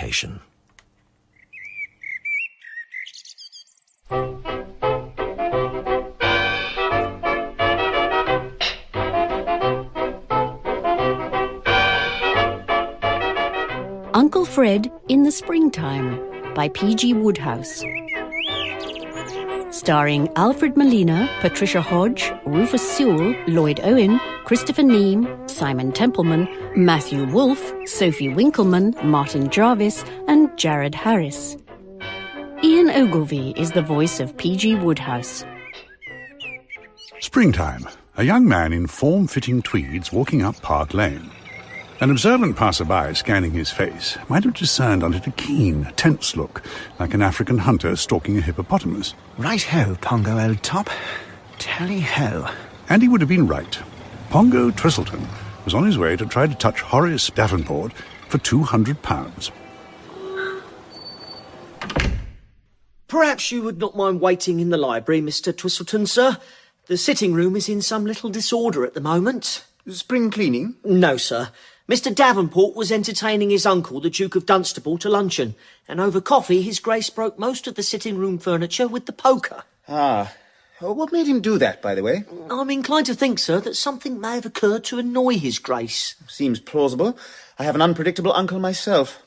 adaptation. Uncle Fred in the Springtime by P.G. Wodehouse. Starring Alfred Molina, Patricia Hodge, Rufus Sewell, Lloyd Owen, Christopher Neame, Simon Templeman, Matthew Wolfe, Sophie Winkleman, Martin Jarvis, and Jared Harris. Ian Ogilvy is the voice of P.G. Wodehouse. Springtime. A young man in form-fitting tweeds walking up Park Lane. An observant passerby scanning his face might have discerned on it a keen, tense look, like an African hunter stalking a hippopotamus. Right-ho, Pongo, old top. Tally-ho. And he would have been right. Pongo Twistleton was on his way to try to touch Horace Davenport for £200. Perhaps you would not mind waiting in the library, Mr. Twistleton, sir. The sitting room is in some little disorder at the moment. Spring cleaning? No, sir. Mr. Davenport was entertaining his uncle, the Duke of Dunstable, to luncheon, and over coffee his Grace broke most of the sitting-room furniture with the poker. Ah. What made him do that, by the way? I'm inclined to think, sir, that something may have occurred to annoy his Grace. Seems plausible. I have an unpredictable uncle myself.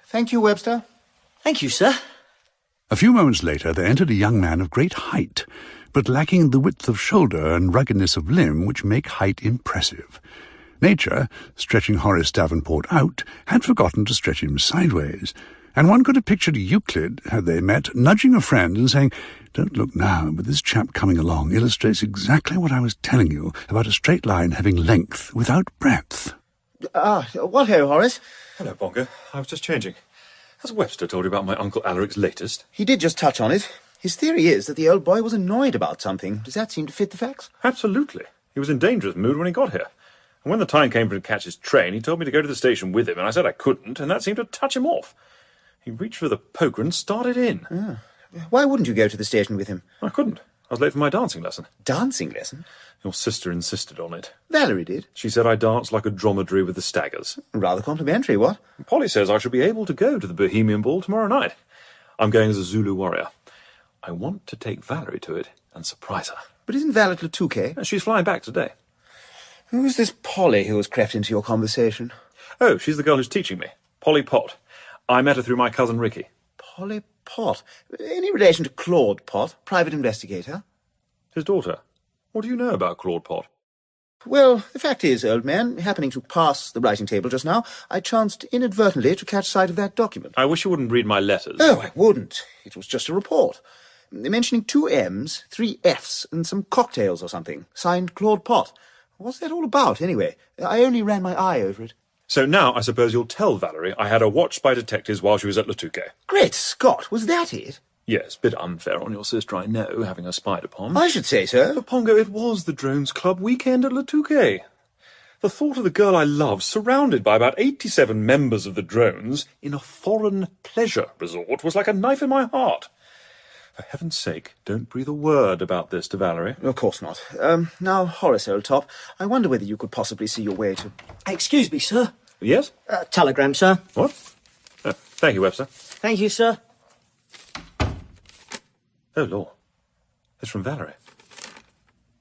Thank you, Webster. Thank you, sir. A few moments later there entered a young man of great height, but lacking the width of shoulder and ruggedness of limb which make height impressive. Nature, stretching Horace Davenport out, had forgotten to stretch him sideways, and one could have pictured Euclid, had they met, nudging a friend and saying, "Don't look now, but this chap coming along illustrates exactly what I was telling you about a straight line having length without breadth." What-ho, Horace? Hello, Pongo. I was just changing. Has Webster told you about my Uncle Alaric's latest? He did just touch on it. His theory is that the old boy was annoyed about something. Does that seem to fit the facts? Absolutely. He was in dangerous mood when he got here. And when the time came for him to catch his train, he told me to go to the station with him, and I said I couldn't, and that seemed to touch him off. He reached for the poker and started in. Why wouldn't you go to the station with him? I couldn't. I was late for my dancing lesson. Dancing lesson? Your sister insisted on it. Valerie did? She said I danced like a dromedary with the staggers. Rather complimentary, what? Polly says I shall be able to go to the Bohemian Ball tomorrow night. I'm going as a Zulu warrior. I want to take Valerie to it and surprise her. But isn't Val at Latuke? She's flying back today. Who's this Polly who has crept into your conversation? Oh, she's the girl who's teaching me. Polly Pott. I met her through my cousin Ricky. Polly Pott? Any relation to Claude Pott, private investigator? His daughter. What do you know about Claude Pott? Well, the fact is, old man, happening to pass the writing table just now, I chanced inadvertently to catch sight of that document. I wish you wouldn't read my letters. Oh, I wouldn't. It was just a report. Mentioning 2 M's, 3 F's, and some cocktails or something. Signed Claude Pott. What's that all about, anyway? I only ran my eye over it. So now I suppose you'll tell Valerie I had her watched by detectives while she was at Latuke. Great Scott, was that it? Yes, bit unfair on your sister, I know, having her spied upon. I should say so. But, Pongo, it was the Drones Club weekend at Latuke. The thought of the girl I love surrounded by about 87 members of the Drones in a foreign pleasure resort was like a knife in my heart. For heaven's sake, don't breathe a word about this to Valerie. Of course not. Now, Horace, old top, I wonder whether you could possibly see your way to... Excuse me, sir. Yes? Telegram, sir. What? Thank you, Webster. Thank you, sir. Oh, Lord. It's from Valerie.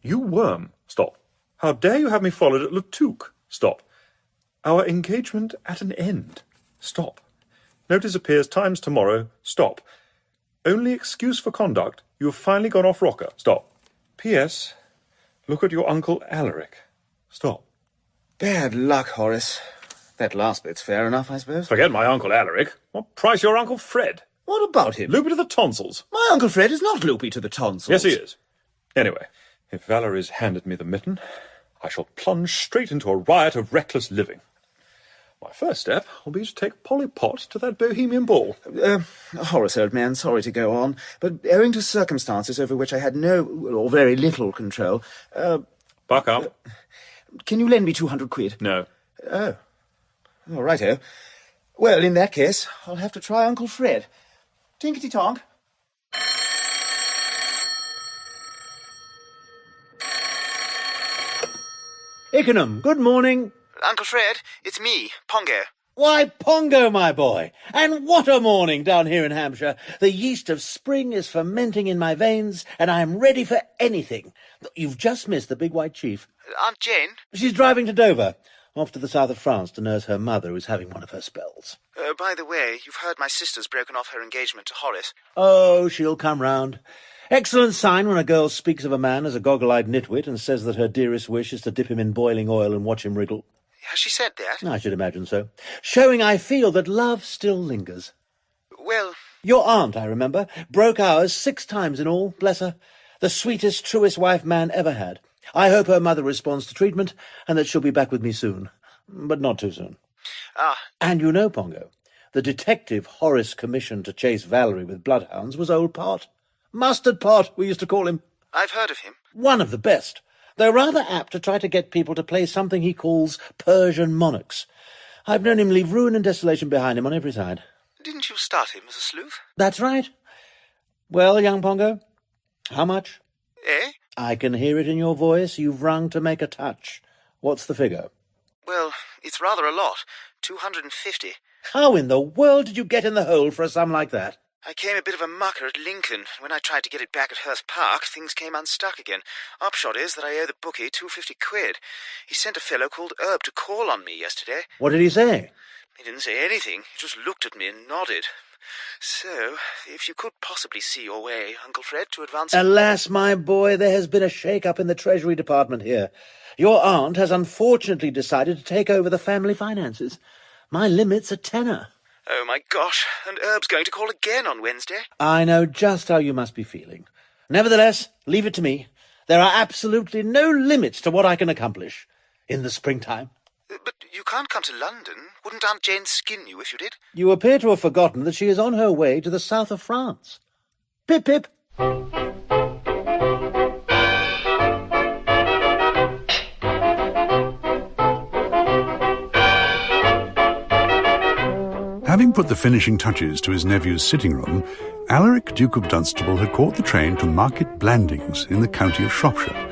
You worm. Stop. How dare you have me followed at Latuke? Stop. Our engagement at an end. Stop. Notice appears Times tomorrow. Stop. Only excuse for conduct. You have finally gone off rocker. Stop. P.S. Look at your Uncle Alaric. Stop. Bad luck, Horace. That last bit's fair enough, I suppose. Forget my Uncle Alaric. What price your Uncle Fred? What about him? Loopy to the tonsils. My Uncle Fred is not loopy to the tonsils. Yes, he is. Anyway, if Valerie's handed me the mitten, I shall plunge straight into a riot of reckless living. My first step will be to take Polly Pott to that Bohemian Ball. Horace, old man, sorry to go on, but owing to circumstances over which I had no or very little control... Buck up. Can you lend me 200 quid? No. Oh. All righto. Well, in that case, I'll have to try Uncle Fred. Tinkety-tonk. Ickenham, good morning. Uncle Fred, it's me, Pongo. Why, Pongo, my boy, and what a morning down here in Hampshire. The yeast of spring is fermenting in my veins, and I am ready for anything. You've just missed the big white chief. Aunt Jane? She's driving to Dover, off to the south of France to nurse her mother, who's having one of her spells. By the way, you've heard my sister's broken off her engagement to Horace. Oh, she'll come round. Excellent sign when a girl speaks of a man as a goggle-eyed nitwit and says that her dearest wish is to dip him in boiling oil and watch him wriggle. Has she said that? I should imagine so. Showing, I feel, that love still lingers. Well... Your aunt, I remember, broke ours 6 times in all, bless her. The sweetest, truest wife man ever had. I hope her mother responds to treatment and that she'll be back with me soon. But not too soon. And you know, Pongo, the detective Horace commissioned to chase Valerie with bloodhounds was old Pot. Mustard Pot, we used to call him. I've heard of him. One of the best. They're rather apt to try to get people to play something he calls Persian monarchs. I've known him leave ruin and desolation behind him on every side. Didn't you start him as a sleuth? That's right. Well, young Pongo, how much? Eh? I can hear it in your voice. You've rung to make a touch. What's the figure? Well, it's rather a lot. 250. How in the world did you get in the hole for a sum like that? I came a bit of a mucker at Lincoln. When I tried to get it back at Hurst Park, things came unstuck again. Upshot is that I owe the bookie 250 quid. He sent a fellow called Herb to call on me yesterday. What did he say? He didn't say anything. He just looked at me and nodded. So, if you could possibly see your way, Uncle Fred, to advance... Alas, my boy, there has been a shake-up in the Treasury Department here. Your aunt has unfortunately decided to take over the family finances. My limit's a tenner. Oh, my gosh, and Herb's going to call again on Wednesday. I know just how you must be feeling. Nevertheless, leave it to me. There are absolutely no limits to what I can accomplish in the springtime. But you can't come to London. Wouldn't Aunt Jane skin you if you did? You appear to have forgotten that she is on her way to the south of France. Pip, pip. Having put the finishing touches to his nephew's sitting room, Alaric, Duke of Dunstable, had caught the train to Market Blandings in the county of Shropshire.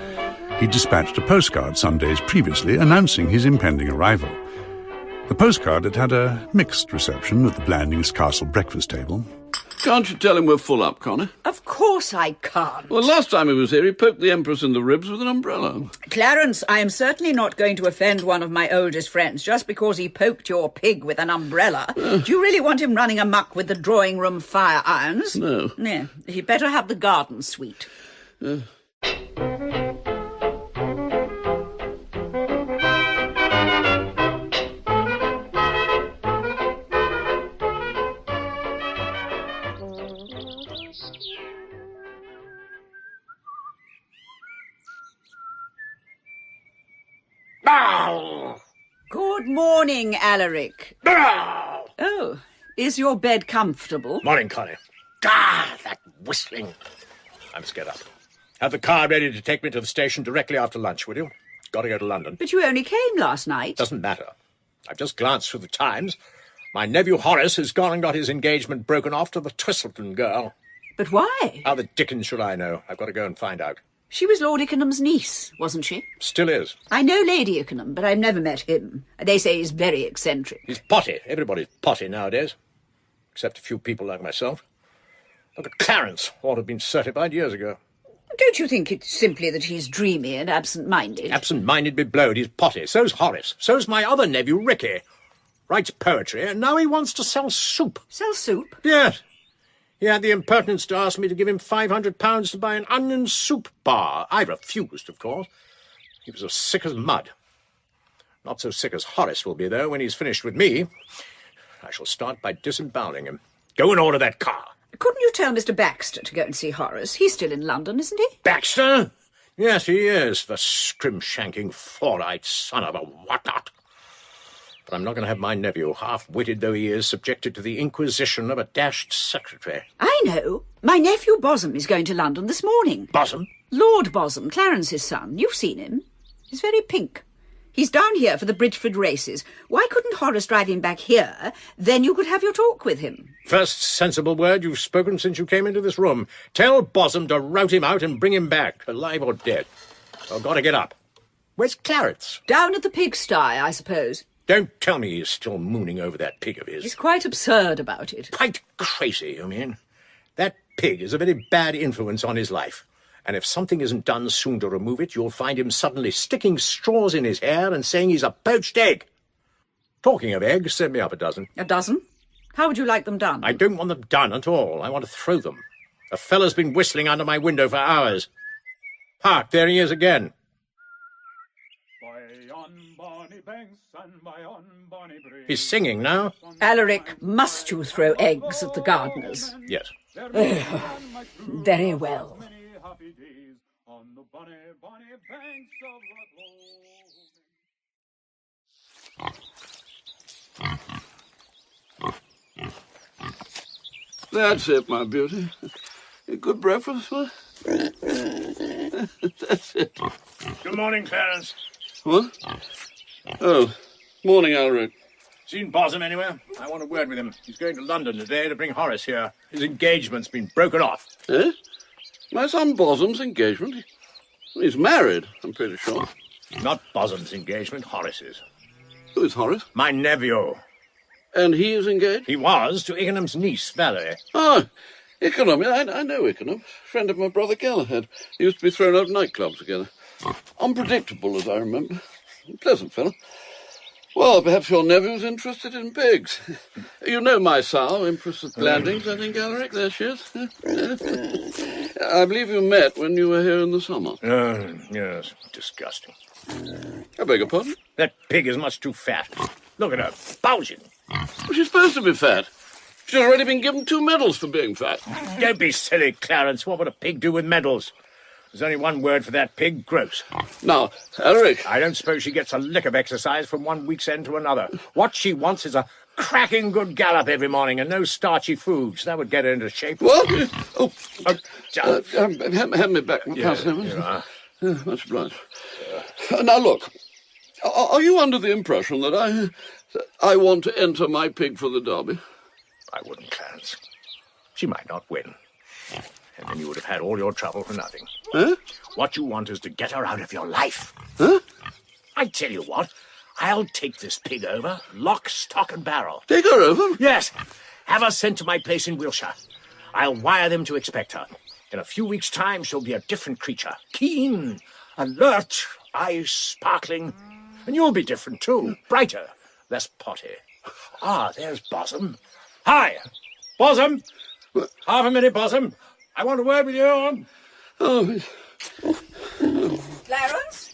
He dispatched a postcard some days previously announcing his impending arrival. The postcard had had a mixed reception at the Blandings Castle breakfast table. Can't you tell him we're full up, Connor? Of course I can't. Well, last time he was here, he poked the Empress in the ribs with an umbrella. Clarence, I am certainly not going to offend one of my oldest friends just because he poked your pig with an umbrella. Do you really want him running amok with the drawing-room fire irons? No. Yeah, he'd better have the garden suite. Good morning, Alaric. Oh, is your bed comfortable? Morning, Connie. That whistling. I must get up. Have the car ready to take me to the station directly after lunch, will you? Got to go to London. But you only came last night. Doesn't matter. I've just glanced through the Times. My nephew Horace has gone and got his engagement broken off to the Twistleton girl. But why? How the dickens should I know? I've got to go and find out. She was Lord Ickenham's niece, wasn't she? Still is. I know Lady Ickenham, but I've never met him. They say he's very eccentric. He's potty. Everybody's potty nowadays. Except a few people like myself. Look at Clarence. Ought to have been certified years ago. Don't you think it's simply that he's dreamy and absent-minded? Absent-minded be blowed. He's potty. So's Horace. So's my other nephew, Ricky. Writes poetry, and now he wants to sell soup. Sell soup? Yes. He had the impertinence to ask me to give him £500 to buy an onion soup bar. I refused, of course. He was as sick as mud. Not so sick as Horace will be, though, when he's finished with me. I shall start by disemboweling him. Go and order that car. Couldn't you tell Mr. Baxter to go and see Horace? He's still in London, isn't he? Baxter? Yes, he is, the scrim-shanking, four-eyed son of a whatnot. But I'm not going to have my nephew, half-witted though he is, subjected to the inquisition of a dashed secretary. I know. My nephew Bosom is going to London this morning. Bosom? Lord Bosom, Clarence's son. You've seen him. He's very pink. He's down here for the Bridgeford races. Why couldn't Horace drive him back here? Then you could have your talk with him. First sensible word you've spoken since you came into this room. Tell Bosom to rout him out and bring him back, alive or dead. I've got to get up. Where's Clarence? Down at the pigsty, I suppose. Don't tell me he's still mooning over that pig of his. He's quite absurd about it. Quite crazy, you mean? That pig is a very bad influence on his life. And if something isn't done soon to remove it, you'll find him suddenly sticking straws in his hair and saying he's a poached egg. Talking of eggs, send me up a dozen. A dozen? How would you like them done? I don't want them done at all. I want to throw them. A fella's been whistling under my window for hours. Hark, there he is again. He's singing now. Alaric, must you throw eggs at the gardeners? Yes. Very well. That's it, my beauty. A good breakfast, huh? That's it. Good morning, Clarence. What? Oh, morning, Alfred. Seen Bosom anywhere? I want a word with him. He's going to London today to bring Horace here. His engagement's been broken off. Eh? My son Bosom's engagement? He's married, I'm pretty sure. Not Bosom's engagement, Horace's. Who is Horace? My nephew. And he is engaged? He was to Ickenham's niece, Valerie. Oh, Ickenham. I know Ickenham. Friend of my brother Galahad. He used to be thrown out of nightclubs together. Unpredictable, as I remember. Pleasant fellow. Well, perhaps your nephew's interested in pigs. You know my sow, Empress of Blandings, I think, Alaric. There she is. I believe you met when you were here in the summer. Yes. Disgusting. I beg your pardon? That pig is much too fat. Look at her, bulging. Well, she's supposed to be fat. She's already been given 2 medals for being fat. Don't be silly, Clarence. What would a pig do with medals? There's only one word for that pig, gross. Now, Alaric... I don't suppose she gets a lick of exercise from one week's end to another. What she wants is a cracking good gallop every morning and no starchy foods. That would get her into shape. What? Hand me back my pastel. Much obliged. Now, look. Are you under the impression that I want to enter my pig for the Derby? I wouldn't, Clarence. She might not win. And then you would have had all your trouble for nothing. Huh? What you want is to get her out of your life. Huh? I tell you what, I'll take this pig over, lock, stock and barrel. Take her over? Yes. Have her sent to my place in Wiltshire. I'll wire them to expect her. In a few weeks' time, she'll be a different creature. Keen, alert, eyes sparkling. And you'll be different, too. Brighter, less potty. Ah, there's Bosom. Hi, Bosom. Half a minute, Bosom. I want a word with you. Oh. Clarence?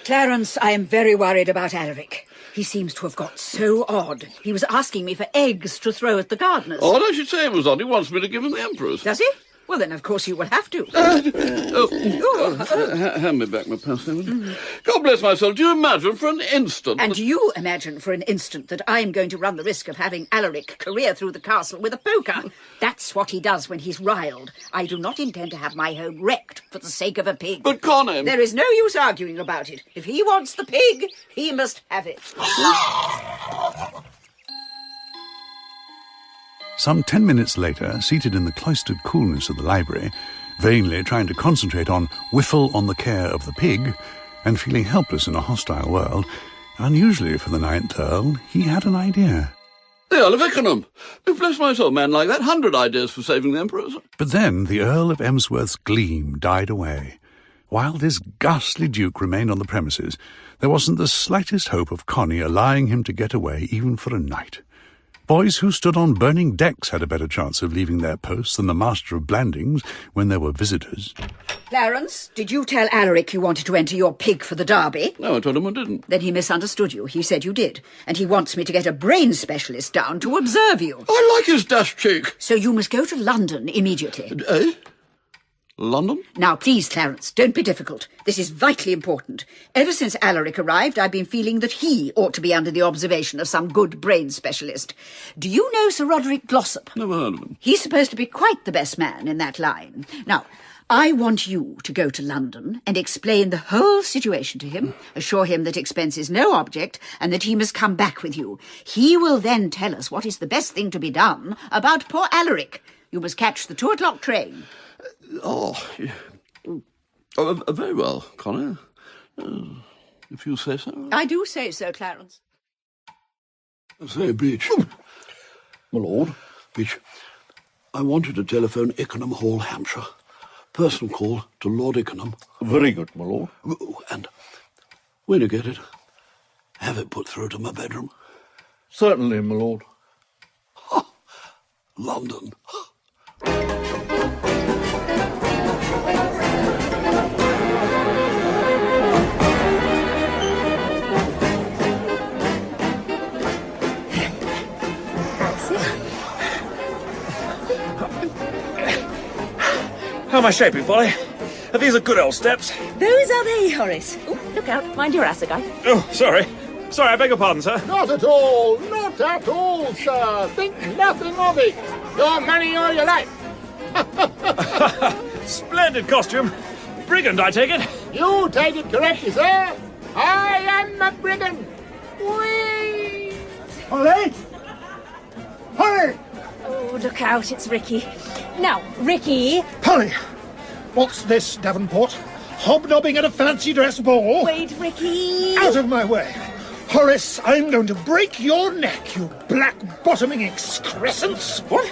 Clarence, I am very worried about Alaric. He seems to have got so odd. He was asking me for eggs to throw at the gardeners. Odd, I should say it was odd. He wants me to give him the Emperor's. Does he? Well, then, of course, you will have to. Hand me back my pastel. God bless my soul. Do you imagine for an instant... And you imagine for an instant that I'm going to run the risk of having Alaric career through the castle with a poker. That's what he does when he's riled. I do not intend to have my home wrecked for the sake of a pig. But Connie... There is no use arguing about it. If he wants the pig, he must have it. Some 10 minutes later, seated in the cloistered coolness of the library, vainly trying to concentrate on whiffle on the care of the pig, and feeling helpless in a hostile world, unusually for the 9th Earl, he had an idea. The Earl of Ickenham! Bless my soul, man like that, 100 ideas for saving the Emperors. But then the Earl of Emsworth's gleam died away. While this ghastly duke remained on the premises, there wasn't the slightest hope of Connie allowing him to get away even for a night. Boys who stood on burning decks had a better chance of leaving their posts than the Master of Blandings when there were visitors. Clarence, did you tell Alaric you wanted to enter your pig for the Derby? No, I told him I didn't. Then he misunderstood you. He said you did. And he wants me to get a brain specialist down to observe you. I like his dash cheek. So you must go to London immediately. Eh? London? Now, please, Clarence, don't be difficult. This is vitally important. Ever since Alaric arrived, I've been feeling that he ought to be under the observation of some good brain specialist. Do you know Sir Roderick Glossop? Never heard of him. He's supposed to be quite the best man in that line. Now, I want you to go to London and explain the whole situation to him, assure him that expense is no object, and that he must come back with you. He will then tell us what is the best thing to be done about poor Alaric. You must catch the 2 o'clock train. Very well, Connie. if you say so. I do say so, Clarence. Say, Beach. My lord? Beach, I want you to telephone Ickenham Hall, Hampshire. Personal call to Lord Ickenham. Very good, my lord. And when you get it, have it put through to my bedroom. Certainly, my lord. London. How am I shaping, Polly? These are good old steps. Those are they, Horace. Oh, look out. Mind your assegai. Oh, sorry. Sorry, I beg your pardon, sir. Not at all, sir. Think nothing of it. Your money or your life. Splendid costume. Brigand, I take it? You take it correctly, sir. I am a brigand. Whee! Polly! Polly! Oh, look out. It's Ricky. Now, Ricky. Polly! What's this, Davenport? Hobnobbing at a fancy dress ball? Wait, Ricky. Out of my way. Horace, I'm going to break your neck, you black-bottoming excrescence. What?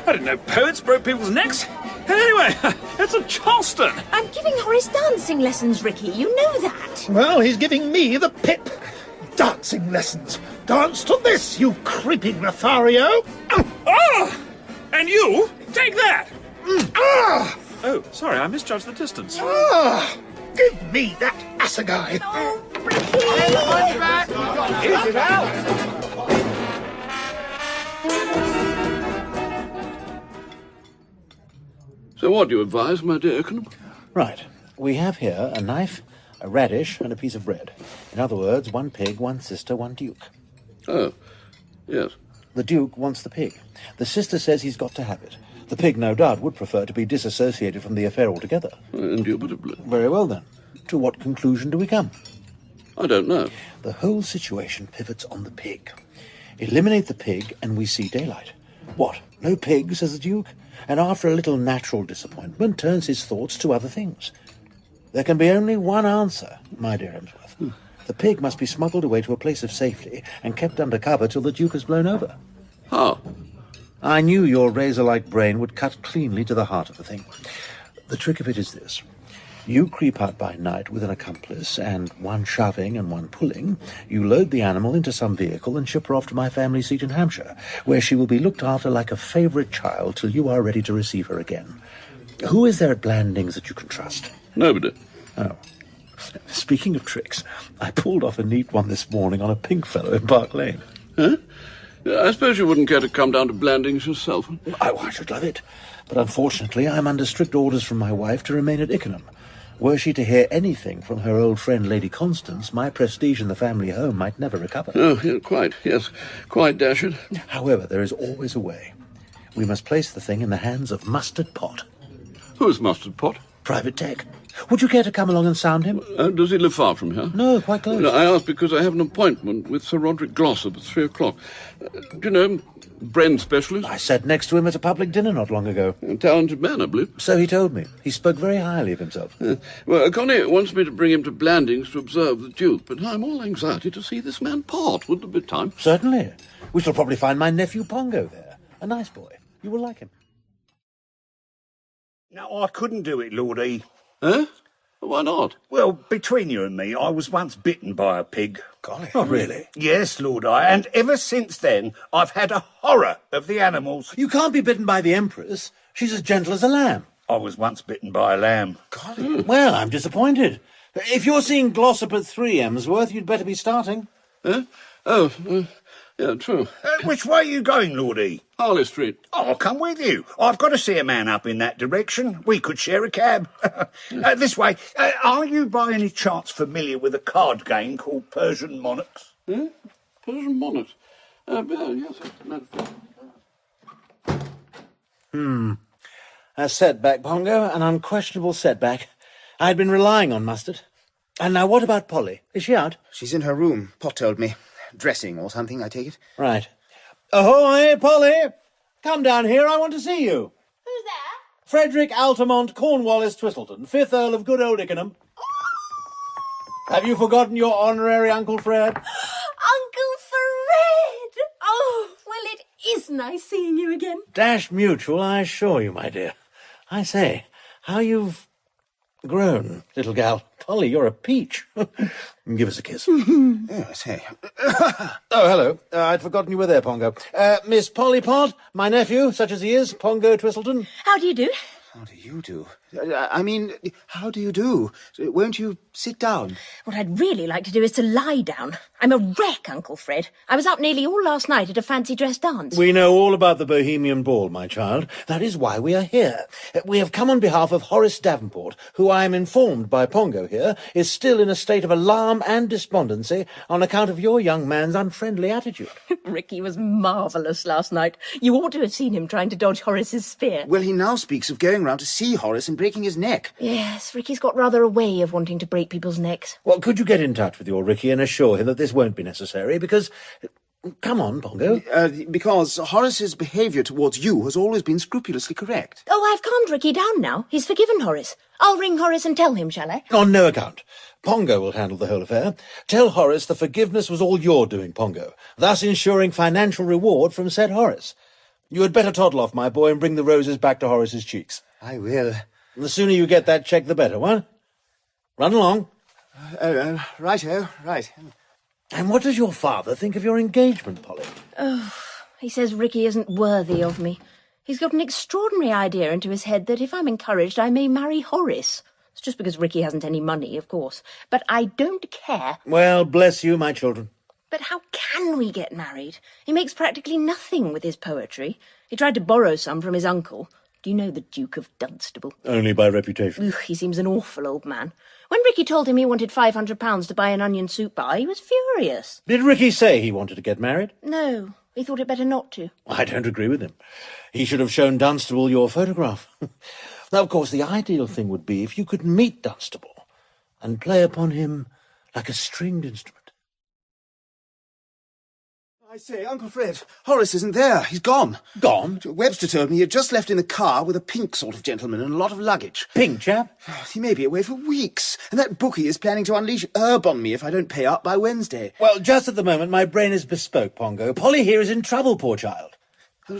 I didn't know poets broke people's necks. Anyway, it's a Charleston. I'm giving Horace dancing lessons, Ricky. You know that. Well, he's giving me the pip. Dancing lessons. Dance to this, you creeping Lothario. Ah! And you? Take that! Ah! Oh, sorry, I misjudged the distance. Ah! Give me that assegai. Oh, Ricky! Get it out. So what do you advise, my dear Ickenham? Right. We have here a knife, a radish, and a piece of bread. In other words, one pig, one sister, one duke. Oh, yes. The duke wants the pig. The sister says he's got to have it. The pig, no doubt, would prefer to be disassociated from the affair altogether. Indubitably. Very well, then. To what conclusion do we come? I don't know. The whole situation pivots on the pig. Eliminate the pig, and we see daylight. What? No pig, says the duke? And after a little natural disappointment, turns his thoughts to other things. There can be only one answer, my dear Emsworth. The pig must be smuggled away to a place of safety and kept under cover till the duke has blown over. How? I knew your razor-like brain would cut cleanly to the heart of the thing. The trick of it is this. You creep out by night with an accomplice, and one shoving and one pulling, you load the animal into some vehicle and ship her off to my family seat in Hampshire, where she will be looked after like a favourite child till you are ready to receive her again. Who is there at Blandings that you can trust? Nobody. Oh. Speaking of tricks, I pulled off a neat one this morning on a pink fellow in Park Lane. Huh? I suppose you wouldn't care to come down to Blandings yourself. Oh, I should love it. But unfortunately, I'm under strict orders from my wife to remain at Ickenham. Were she to hear anything from her old friend Lady Constance, my prestige in the family home might never recover. Oh, yeah, quite, yes. Quite, Dashard. However, there is always a way. We must place the thing in the hands of Mustard Pot. Who's Mustard Pot? Private Tech. Would you care to come along and sound him? Does he live far from here? No, quite close. No, I ask because I have an appointment with Sir Roderick Glossop at 3 o'clock. Do you know him? Brain specialist? I sat next to him at a public dinner not long ago. A talented man, I believe. So he told me. He spoke very highly of himself. Well, Connie wants me to bring him to Blandings to observe the Duke, but I'm all anxiety to see this man part. Wouldn't it be time? Certainly. We shall probably find my nephew Pongo there. A nice boy. You will like him. No, I couldn't do it, Lord E. Huh? Why not? Well, between you and me, I was once bitten by a pig. Golly. Oh, really? Yes, Lord I, and ever since then, I've had a horror of the animals. You can't be bitten by the Empress. She's as gentle as a lamb. I was once bitten by a lamb. Golly. Well, I'm disappointed. If you're seeing Glossop at 3, Emsworth, you'd better be starting. Huh? Yeah, true. Which way are you going, Lord E? Harley Street. I'll come with you. I've got to see a man up in that direction. We could share a cab. This way. Are you by any chance familiar with a card game called Persian Monarchs? Persian Monarchs? Yes, as a matter of fact. A setback, Pongo. An unquestionable setback. I'd been relying on Mustard. And now what about Polly? Is she out? She's in her room, Pot told me. Dressing or something, I take it. Right. Ahoy, Polly! Come down here, I want to see you. Who's there? Frederick Altamont Cornwallis Twistleton, 5th Earl of good old Ickenham. Have you forgotten your honorary Uncle Fred? Uncle Fred! Oh, well, it is nice seeing you again. Dash mutual, I assure you, my dear. I say, how you've grown, little gal. Polly, you're a peach. Give us a kiss. Yes, hey. Oh, hello. I'd forgotten you were there, Pongo. Miss Polly Pot, my nephew, such as he is, Pongo Twistleton. How do you do? How do you do? I mean, how do you do? Won't you sit down? What I'd really like to do is to lie down. I'm a wreck, Uncle Fred. I was up nearly all last night at a fancy dress dance. We know all about the Bohemian Ball, my child. That is why we are here. We have come on behalf of Horace Davenport, who I am informed by Pongo here is still in a state of alarm and despondency on account of your young man's unfriendly attitude. Ricky was marvellous last night. You ought to have seen him trying to dodge Horace's spear. Well, he now speaks of going round to see Horace and breaking his neck. Yes, Ricky's got rather a way of wanting to break people's necks. Well, could you get in touch with your Ricky and assure him that this won't be necessary, because... Come on, Pongo. Because Horace's behaviour towards you has always been scrupulously correct. Oh, I've calmed Ricky down now. He's forgiven Horace. I'll ring Horace and tell him, shall I? On no account. Pongo will handle the whole affair. Tell Horace the forgiveness was all you're doing, Pongo, thus ensuring financial reward from said Horace. You had better toddle off, my boy, and bring the roses back to Horace's cheeks. I will. And the sooner you get that check, the better, what? Run along. Righto, right. And what does your father think of your engagement, Polly? Oh, he says Ricky isn't worthy of me. He's got an extraordinary idea into his head that if I'm encouraged, I may marry Horace. It's just because Ricky hasn't any money, of course. But I don't care. Well, bless you, my children. But how can we get married? He makes practically nothing with his poetry. He tried to borrow some from his uncle. Do you know the Duke of Dunstable? Only by reputation. Ugh, he seems an awful old man. When Ricky told him he wanted £500 to buy an onion soup bar, he was furious. Did Ricky say he wanted to get married? No, he thought it better not to. I don't agree with him. He should have shown Dunstable your photograph. Now, of course, the ideal thing would be if you could meet Dunstable and play upon him like a stringed instrument. I say, Uncle Fred, Horace isn't there. He's gone. Gone? Webster told me he had just left in the car with a pink sort of gentleman and a lot of luggage. Pink chap? He may be away for weeks, and that bookie is planning to unleash herb on me if I don't pay up by Wednesday. Well, just at the moment, my brain is bespoke, Pongo. Polly here is in trouble, poor child.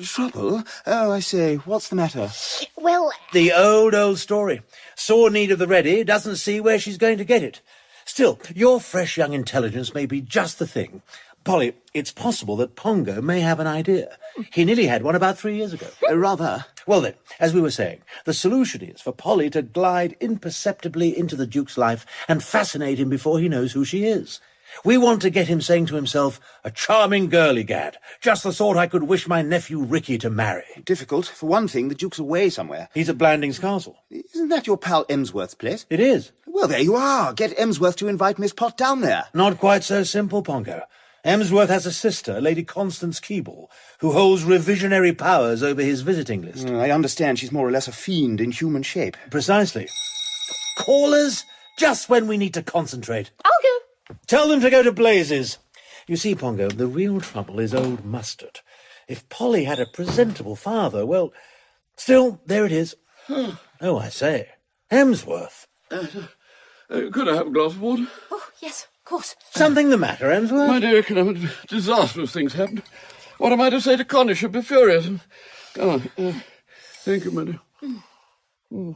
Trouble? Oh, I say, what's the matter? Well... The old story. Sore need of the ready, doesn't see where she's going to get it. Still, your fresh young intelligence may be just the thing. Polly, it's possible that Pongo may have an idea. He nearly had one about 3 years ago. Rather. Well then, as we were saying, the solution is for Polly to glide imperceptibly into the Duke's life and fascinate him before he knows who she is. We want to get him saying to himself, a charming girl, egad, just the sort I could wish my nephew Ricky to marry. Difficult. For one thing, the Duke's away somewhere. He's at Blandings Castle. Isn't that your pal Emsworth's place? It is. Well, there you are. Get Emsworth to invite Miss Pott down there. Not quite so simple, Pongo. Emsworth has a sister, Lady Constance Keeble, who holds revisionary powers over his visiting list. I understand she's more or less a fiend in human shape. Precisely. Callers, just when we need to concentrate. I'll go. Tell them to go to blazes. You see, Pongo, the real trouble is old mustard. If Polly had a presentable father, well, still, there it is. Oh, I say, Emsworth. Could I have a glass of water? Oh, yes, of course. Something the matter, Emsworth? My dear Ickenham, disastrous things happened. What am I to say to Connie? She'll be furious. Come on. Thank you, my dear.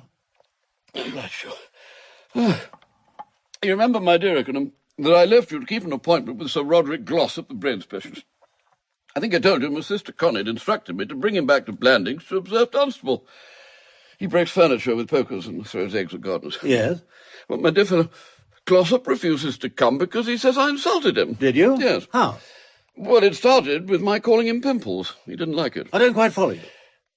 Bless you. You remember, my dear Ickenham, that I left you to keep an appointment with Sir Roderick Glossop, the brain specialist. I think I told you my sister Connie had instructed me to bring him back to Blandings to observe Dunstable. He breaks furniture with pokers and throws eggs at gardeners. Yes? Well, my dear fellow, Glossop refuses to come because he says I insulted him. Did you? Yes. How? Well, it started with my calling him Pimples. He didn't like it. I don't quite follow you.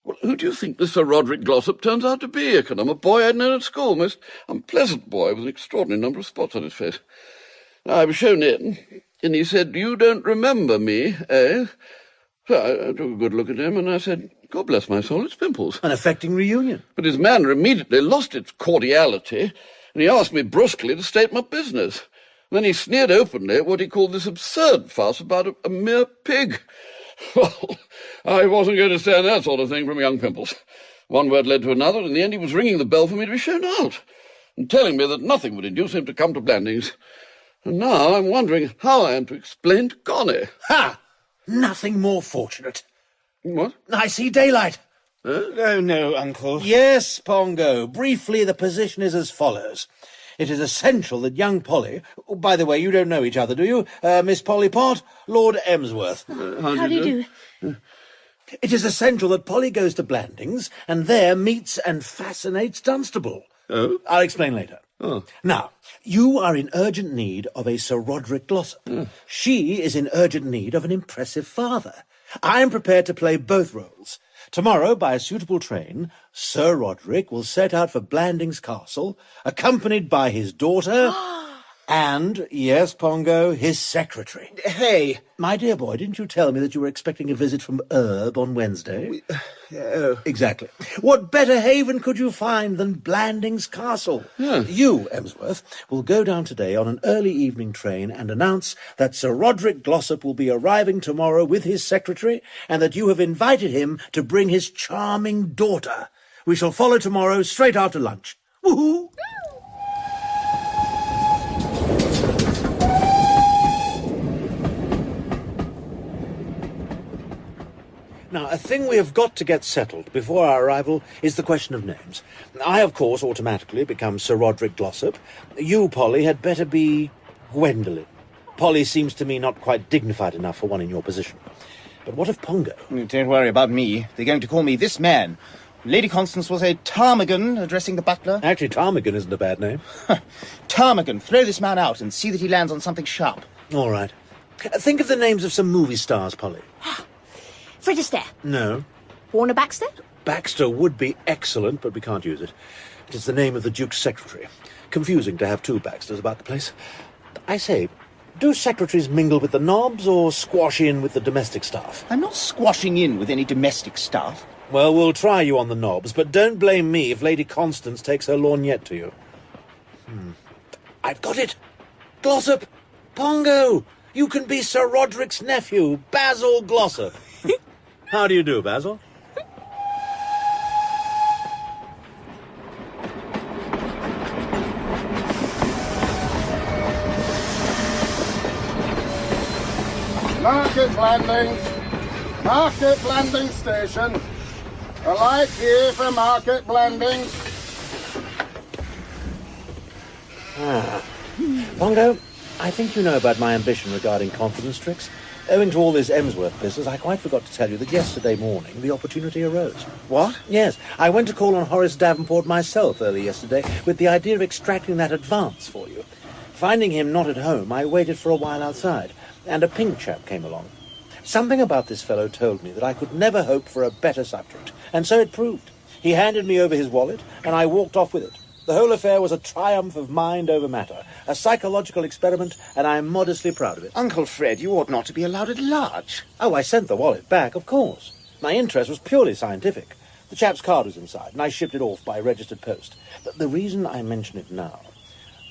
Well, who do you think this Sir Roderick Glossop turns out to be, Ickenham? A boy I'd known at school, most unpleasant boy with an extraordinary number of spots on his face. I was shown in, and he said, "You don't remember me, eh?" So I took a good look at him, and I said, "God bless my soul, it's Pimples." An affecting reunion. But his manner immediately lost its cordiality, and he asked me brusquely to state my business. And then he sneered openly at what he called this absurd fuss about a mere pig. Well, I wasn't going to stand that sort of thing from young Pimples. One word led to another, and in the end he was ringing the bell for me to be shown out, and telling me that nothing would induce him to come to Blandings. And now I'm wondering how I am to explain to Connie. Ha! Nothing more fortunate. What? I see daylight. Oh, no, Uncle. Yes, Pongo. Briefly, the position is as follows. It is essential that young Polly... Oh, by the way, you don't know each other, do you? Miss Polly Pott, Lord Emsworth. How do you do? It is essential that Polly goes to Blandings and there meets and fascinates Dunstable. Oh? I'll explain later. Oh. Now, you are in urgent need of a Sir Roderick Glossop. She is in urgent need of an impressive father. I am prepared to play both roles. Tomorrow, by a suitable train, Sir Roderick will set out for Blandings Castle, accompanied by his daughter and, yes, Pongo, his secretary. Hey. My dear boy, didn't you tell me that you were expecting a visit from Herb on Wednesday? Exactly. What better haven could you find than Blandings Castle? You, Emsworth, will go down today on an early evening train and announce that Sir Roderick Glossop will be arriving tomorrow with his secretary and that you have invited him to bring his charming daughter. We shall follow tomorrow straight after lunch. Woohoo! Now, a thing we have got to get settled before our arrival is the question of names. I, of course, automatically become Sir Roderick Glossop. You, Polly, had better be Gwendolen. Polly seems to me not quite dignified enough for one in your position. But what of Pongo? Don't worry about me. They're going to call me this man. Lady Constance will say Ptarmigan, addressing the butler. Actually, Ptarmigan isn't a bad name. Ptarmigan, throw this man out and see that he lands on something sharp. All right. Think of the names of some movie stars, Polly. Fred Astaire. No. Warner Baxter? Baxter would be excellent, but we can't use it. It is the name of the Duke's secretary. Confusing to have two Baxters about the place. I say, do secretaries mingle with the nobs or squash in with the domestic staff? I'm not squashing in with any domestic staff. Well, we'll try you on the nobs, but don't blame me if Lady Constance takes her lorgnette to you. I've got it! Glossop! Pongo! You can be Sir Roderick's nephew, Basil Glossop. How do you do, Basil? Market Blandings Station. A light here for Market Blandings. Pongo, I think you know about my ambition regarding confidence tricks. Owing to all this Emsworth business, I quite forgot to tell you that yesterday morning the opportunity arose. What? Yes, I went to call on Horace Davenport myself early yesterday with the idea of extracting that advance for you. Finding him not at home, I waited for a while outside, and a pink chap came along. Something about this fellow told me that I could never hope for a better subject, and so it proved. He handed me over his wallet, and I walked off with it. The whole affair was a triumph of mind over matter, a psychological experiment, and I am modestly proud of it. Uncle Fred, you ought not to be allowed at large. Oh, I sent the wallet back, of course. My interest was purely scientific. The chap's card was inside, and I shipped it off by registered post. But the reason I mention it now...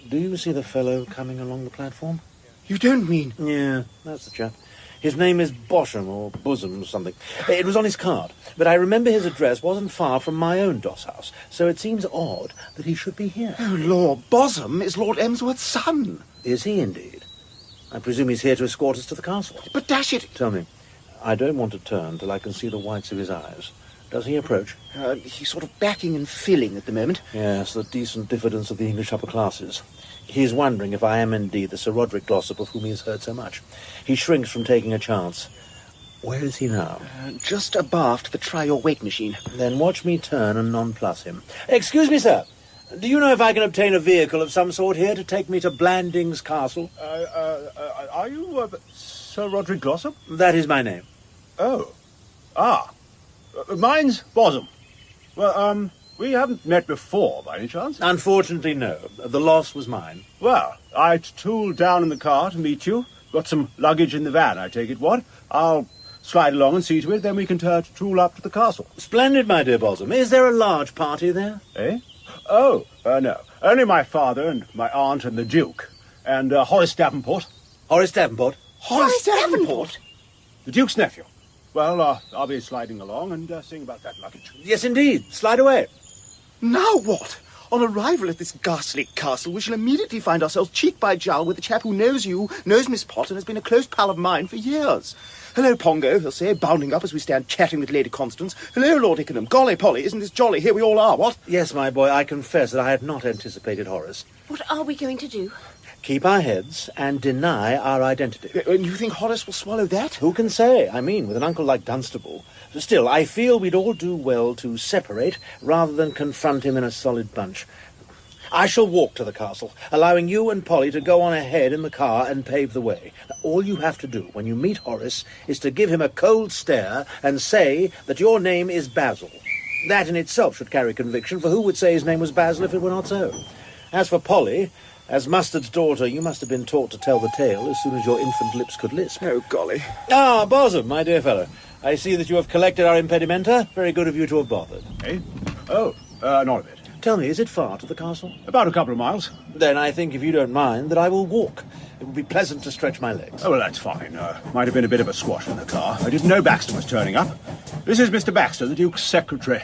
Do you see the fellow coming along the platform? You don't mean... Yeah, that's the chap. His name is Bosham, or Bosom, or something. It was on his card, but I remember his address wasn't far from my own doss house, so it seems odd that he should be here. Oh, Lord Bosom is Lord Emsworth's son. Is he indeed? I presume he's here to escort us to the castle. But dash it... Tell me, I don't want to turn till I can see the whites of his eyes. Does he approach? He's sort of backing and filling at the moment. Yes, the decent diffidence of the English upper classes. He is wondering if I am indeed the Sir Roderick Glossop of whom he has heard so much. He shrinks from taking a chance. Where is he now? Just abaft the try-your-weight machine. Then watch me turn and nonplus him. Excuse me, sir. Do you know if I can obtain a vehicle of some sort here to take me to Blandings Castle? Are you Sir Roderick Glossop? That is my name. Oh. Mine's Bosom. Well, we haven't met before, by any chance? Unfortunately, no. The loss was mine. Well, I tooled down in the car to meet you. Got some luggage in the van, I take it, what? I'll slide along and see to it, then we can tool up to the castle. Splendid, my dear Bosom. Is there a large party there? Eh? Oh, no. Only my father and my aunt and the Duke. And Horace Davenport. Horace Davenport? Horace Davenport? The Duke's nephew. Well, I'll be sliding along and seeing about that luggage. Yes, indeed. Slide away. Now what? On arrival at this ghastly castle, we shall immediately find ourselves cheek by jowl with the chap who knows you, knows Miss Pott, and has been a close pal of mine for years. Hello, Pongo, he'll say, bounding up as we stand chatting with Lady Constance. Hello, Lord Ickenham. Golly, Polly, isn't this jolly? Here we all are, what? Yes, my boy, I confess that I had not anticipated Horace. What are we going to do? Keep our heads and deny our identity. And you think Horace will swallow that? Who can say? I mean, with an uncle like Dunstable. Still, I feel we'd all do well to separate rather than confront him in a solid bunch. I shall walk to the castle, allowing you and Polly to go on ahead in the car and pave the way. All you have to do when you meet Horace is to give him a cold stare and say that your name is Basil. That in itself should carry conviction, for who would say his name was Basil if it were not so? As for Polly, as Mustard's daughter, you must have been taught to tell the tale as soon as your infant lips could lisp. Oh, golly. Ah, Bosom, my dear fellow. I see that you have collected our impedimenta. Very good of you to have bothered. Eh? Oh, not a bit. Tell me, is it far to the castle? About a couple of miles. Then I think, if you don't mind, that I will walk. It would be pleasant to stretch my legs. Oh, well, that's fine. Might have been a bit of a squash in the car. I didn't know Baxter was turning up. This is Mr. Baxter, the Duke's secretary,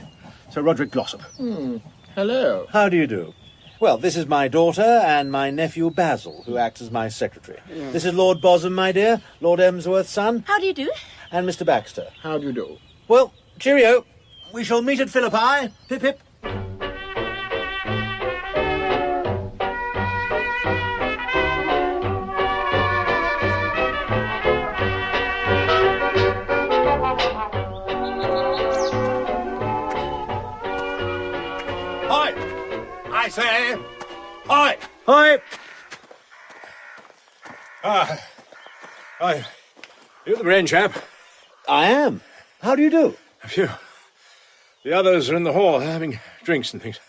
Sir Roderick Glossop. Hello. How do you do? Well, this is my daughter and my nephew Basil, who acts as my secretary. This is Lord Bosom, my dear, Lord Emsworth's son. How do you do? And Mr. Baxter. How do you do? Well, cheerio. We shall meet at Philippi. Pip, pip. I say, hi! Hi! You're the brain chap. I am. How do you do? Phew. The others are in the hall having drinks and things.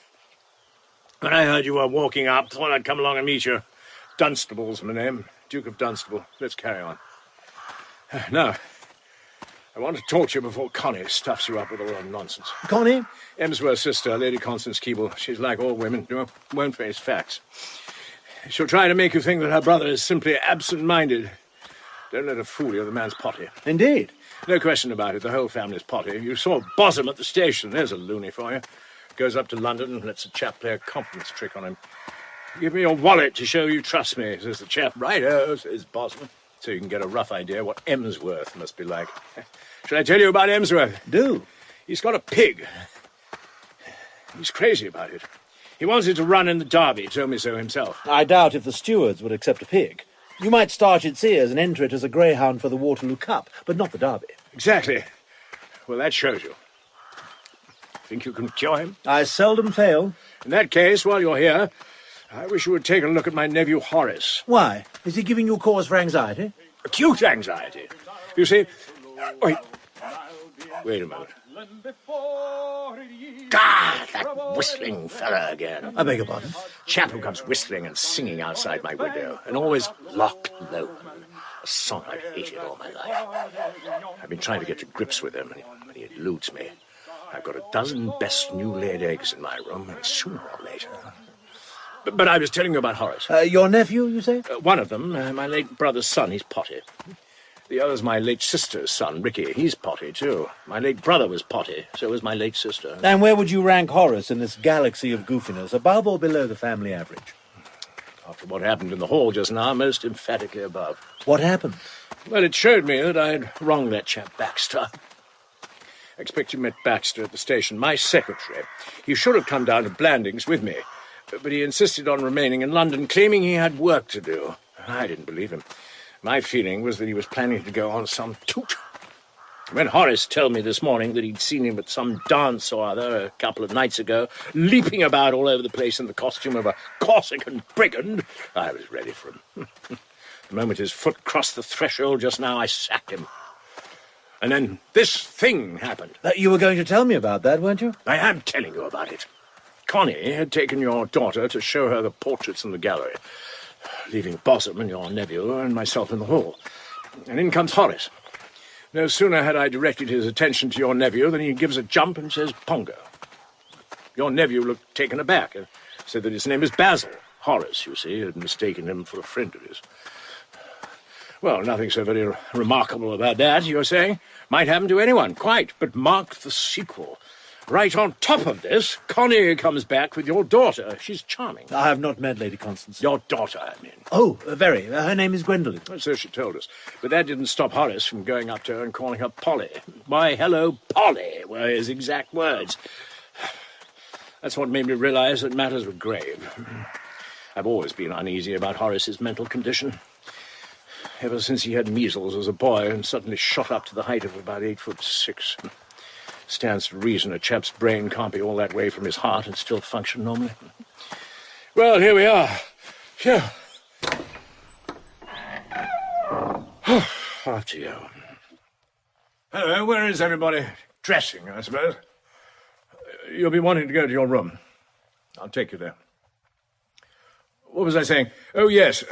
When I heard you were walking up, thought I'd come along and meet you. Dunstable's my name, Duke of Dunstable. Let's carry on. Now, I want to talk to you before Connie stuffs you up with all that nonsense. Connie? Emsworth's sister, Lady Constance Keeble. She's like all women, won't face facts. She'll try to make you think that her brother is simply absent-minded. Don't let her fool you, the man's potty. Indeed. No question about it, the whole family's potty. You saw Bosom at the station. There's a loony for you. Goes up to London and lets a chap play a confidence trick on him. Give me your wallet to show you trust me, says the chap. Righto, says Bosom. So you can get a rough idea what Emsworth must be like. Shall I tell you about Emsworth? Do. He's got a pig. He's crazy about it. He wants it to run in the Derby, he told me so himself. I doubt if the stewards would accept a pig. You might starch its ears and enter it as a greyhound for the Waterloo Cup, but not the Derby. Exactly. Well, that shows you. Think you can cure him? I seldom fail. In that case, while you're here, I wish you would take a look at my nephew Horace. Why? Is he giving you cause for anxiety? Acute anxiety. You see... Wait a moment. God, that whistling fella again. I beg your pardon? Chap who comes whistling and singing outside my window, and always Loch Lomond, a song I've hated all my life. I've been trying to get to grips with him, and he eludes me. I've got a dozen best new-laid eggs in my room, and sooner or later... But I was telling you about Horace. Your nephew, you say? One of them, my late brother's son, he's potty. The other's my late sister's son, Ricky. He's potty, too. My late brother was potty, so was my late sister. And where would you rank Horace in this galaxy of goofiness, above or below the family average? After what happened in the hall just now, most emphatically above. What happened? Well, it showed me that I'd wronged that chap Baxter. I expect you met Baxter at the station, my secretary. He should have come down to Blandings with me, but he insisted on remaining in London, claiming he had work to do. I didn't believe him. My feeling was that he was planning to go on some toot. When Horace told me this morning that he'd seen him at some dance or other a couple of nights ago, leaping about all over the place in the costume of a Corsican brigand, I was ready for him. The moment his foot crossed the threshold just now, I sacked him. And then this thing happened. You were going to tell me about that, weren't you? I am telling you about it. Connie had taken your daughter to show her the portraits in the gallery, leaving Bosom and your nephew and myself in the hall. And in comes Horace. No sooner had I directed his attention to your nephew than he gives a jump and says, Pongo. Your nephew looked taken aback and said that his name is Basil. Horace, you see, had mistaken him for a friend of his. Well, nothing so very remarkable about that, you're saying. Might happen to anyone, quite. But mark the sequel. Right on top of this, Connie comes back with your daughter. She's charming. I have not met Lady Constance. Your daughter, I mean. Oh, very. Her name is Gwendolen. Well, so she told us. But that didn't stop Horace from going up to her and calling her Polly. Why, hello, Polly, were his exact words. That's what made me realize that matters were grave. I've always been uneasy about Horace's mental condition. Ever since he had measles as a boy and suddenly shot up to the height of about 8'6". Stands to reason a chap's brain can't be all that way from his heart and still function normally. Well, here we are. Phew. After you. Hello, where is everybody? Dressing, I suppose. You'll be wanting to go to your room. I'll take you there. What was I saying? Oh, yes.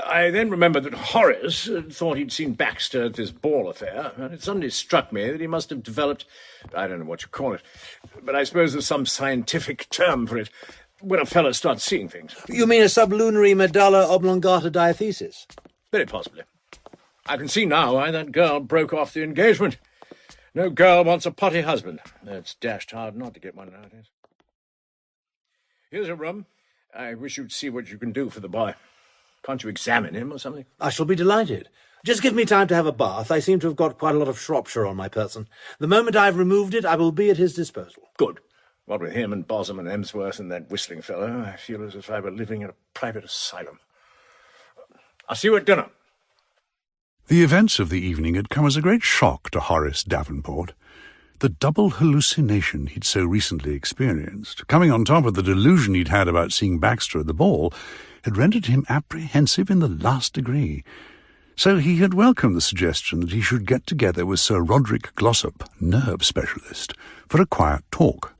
I then remembered that Horace thought he'd seen Baxter at this ball affair, and it suddenly struck me that he must have developed, I don't know what you call it, but I suppose there's some scientific term for it, when a fellow starts seeing things. You mean a sublunary medulla oblongata diathesis? Very possibly. I can see now why that girl broke off the engagement. No girl wants a potty husband. It's dashed hard not to get one nowadays. Here's a room. I wish you'd see what you can do for the boy. Can't you examine him or something? I shall be delighted. Just give me time to have a bath. I seem to have got quite a lot of Shropshire on my person. The moment I've removed it, I will be at his disposal. Good. What with him and Bosom and Emsworth and that whistling fellow, I feel as if I were living in a private asylum. I'll see you at dinner. The events of the evening had come as a great shock to Horace Davenport. The double hallucination he'd so recently experienced, coming on top of the delusion he'd had about seeing Baxter at the ball, had rendered him apprehensive in the last degree. So he had welcomed the suggestion that he should get together with Sir Roderick Glossop, nerve specialist, for a quiet talk.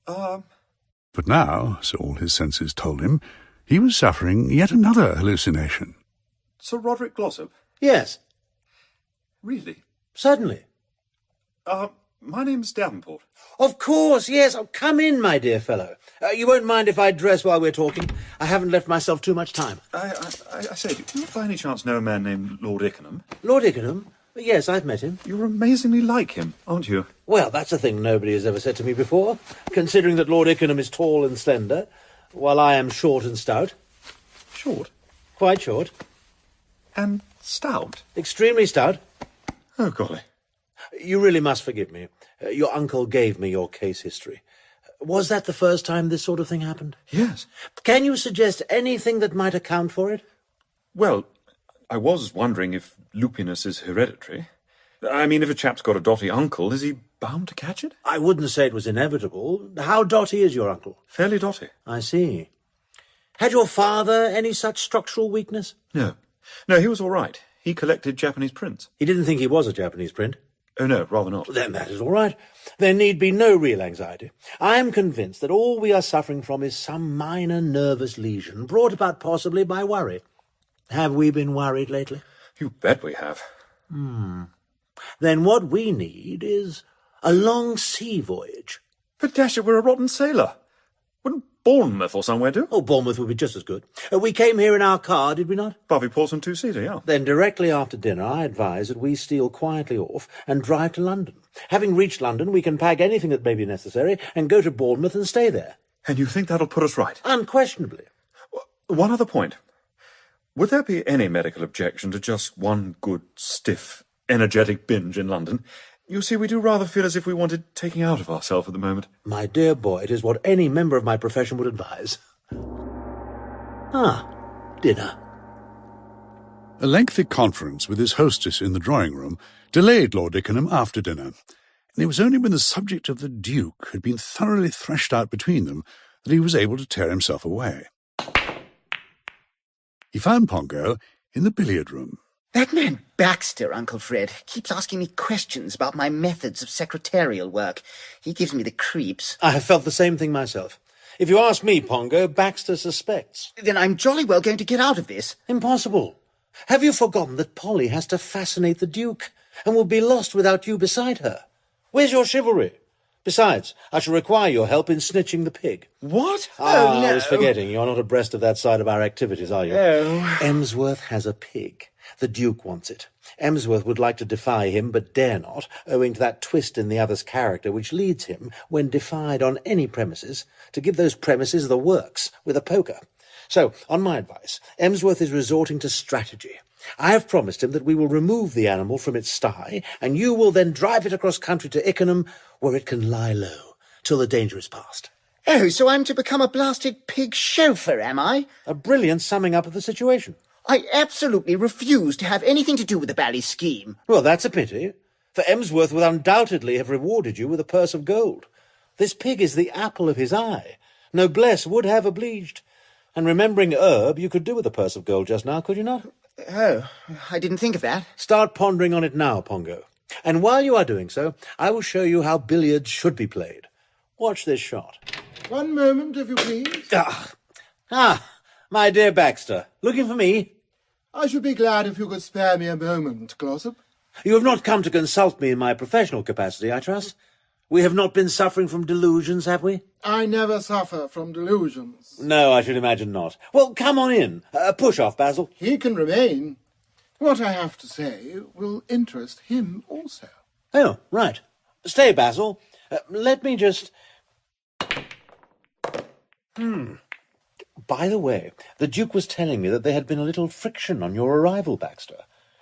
But now, so all his senses told him, he was suffering yet another hallucination. Sir Roderick Glossop? Yes. Really? Certainly. My name's Davenport. Of course, yes. Oh, come in, my dear fellow. You won't mind if I dress while we're talking? I haven't left myself too much time. I say, do you by any chance know a man named Lord Ickenham? Lord Ickenham? Yes, I've met him. You're amazingly like him, aren't you? Well, that's a thing nobody has ever said to me before, considering that Lord Ickenham is tall and slender, while I am short and stout. Short? Quite short. And stout? Extremely stout. Oh, golly. You really must forgive me. Your uncle gave me your case history. Was that the first time this sort of thing happened? Yes. Can you suggest anything that might account for it? Well, I was wondering if lupiness is hereditary. I mean, if a chap's got a dotty uncle, is he bound to catch it? I wouldn't say it was inevitable. How dotty is your uncle? Fairly dotty. I see. Had your father any such structural weakness? No. No, he was all right. He collected Japanese prints. He didn't think he was a Japanese print? Oh, no, rather not. Then that is all right. There need be no real anxiety. I am convinced that all we are suffering from is some minor nervous lesion, brought about possibly by worry. Have we been worried lately? You bet we have. Then what we need is a long sea voyage. But, Dasher, we're a rotten sailor. Wouldn't Bournemouth or somewhere do? Oh, Bournemouth would be just as good. We came here in our car, did we not? Bovey Paulson two-seater, yeah. Then directly after dinner, I advise that we steal quietly off and drive to London. Having reached London, we can pack anything that may be necessary and go to Bournemouth and stay there. And you think that'll put us right? Unquestionably. One other point. Would there be any medical objection to just one good, stiff, energetic binge in London? You see, we do rather feel as if we wanted taking out of ourselves at the moment. My dear boy, it is what any member of my profession would advise. Dinner. A lengthy conference with his hostess in the drawing-room delayed Lord Ickenham after dinner, and it was only when the subject of the Duke had been thoroughly threshed out between them that he was able to tear himself away. He found Pongo in the billiard-room. That man Baxter, Uncle Fred, keeps asking me questions about my methods of secretarial work. He gives me the creeps. I have felt the same thing myself. If you ask me, Pongo, Baxter suspects. Then I'm jolly well going to get out of this. Impossible. Have you forgotten that Polly has to fascinate the Duke and will be lost without you beside her? Where's your chivalry? Besides, I shall require your help in snitching the pig. What? No. I was forgetting. You're not abreast of that side of our activities, are you? No. Emsworth has a pig. The Duke wants it. Emsworth would like to defy him, but dare not, owing to that twist in the other's character which leads him, when defied on any premises, to give those premises the works with a poker. So, on my advice, Emsworth is resorting to strategy. I have promised him that we will remove the animal from its sty, and you will then drive it across country to Ickenham, where it can lie low, till the danger is past. Oh, so I'm to become a blasted pig chauffeur, am I? A brilliant summing up of the situation. I absolutely refuse to have anything to do with the bally scheme. Well, that's a pity, for Emsworth would undoubtedly have rewarded you with a purse of gold. This pig is the apple of his eye. Noblesse would have obliged. And remembering herb, you could do with a purse of gold just now, could you not? Oh, I didn't think of that. Start pondering on it now, Pongo. And while you are doing so, I will show you how billiards should be played. Watch this shot. One moment, if you please. My dear Baxter, looking for me? I should be glad if you could spare me a moment, Glossop. You have not come to consult me in my professional capacity, I trust? We have not been suffering from delusions, have we? I never suffer from delusions. No, I should imagine not. Well, come on in. Push off, Basil. He can remain. What I have to say will interest him also. Oh, right. Stay, Basil. Let me just... By the way, the Duke was telling me that there had been a little friction on your arrival, Baxter.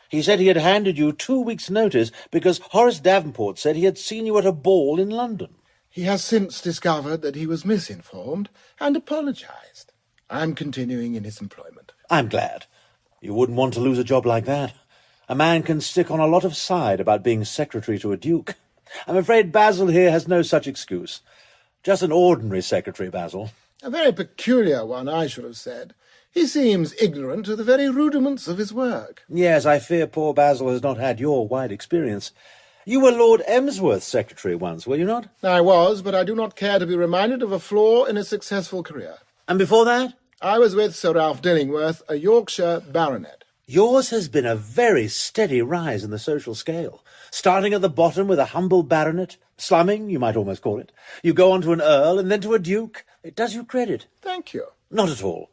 He said he had handed you 2 weeks' notice because Horace Davenport said he had seen you at a ball in London. He has since discovered that he was misinformed and apologised. I'm continuing in his employment. I'm glad. You wouldn't want to lose a job like that. A man can stick on a lot of side about being secretary to a duke. I'm afraid Basil here has no such excuse. Just an ordinary secretary, Basil. A very peculiar one, I should have said. He seems ignorant of the very rudiments of his work. Yes, I fear poor Basil has not had your wide experience. You were Lord Emsworth's secretary once, were you not? I was, but I do not care to be reminded of a flaw in a successful career. And before that? I was with Sir Ralph Dillingworth, a Yorkshire baronet. Yours has been a very steady rise in the social scale. Starting at the bottom with a humble baronet, slumming, you might almost call it. You go on to an earl and then to a duke. It does you credit. Thank you. Not at all.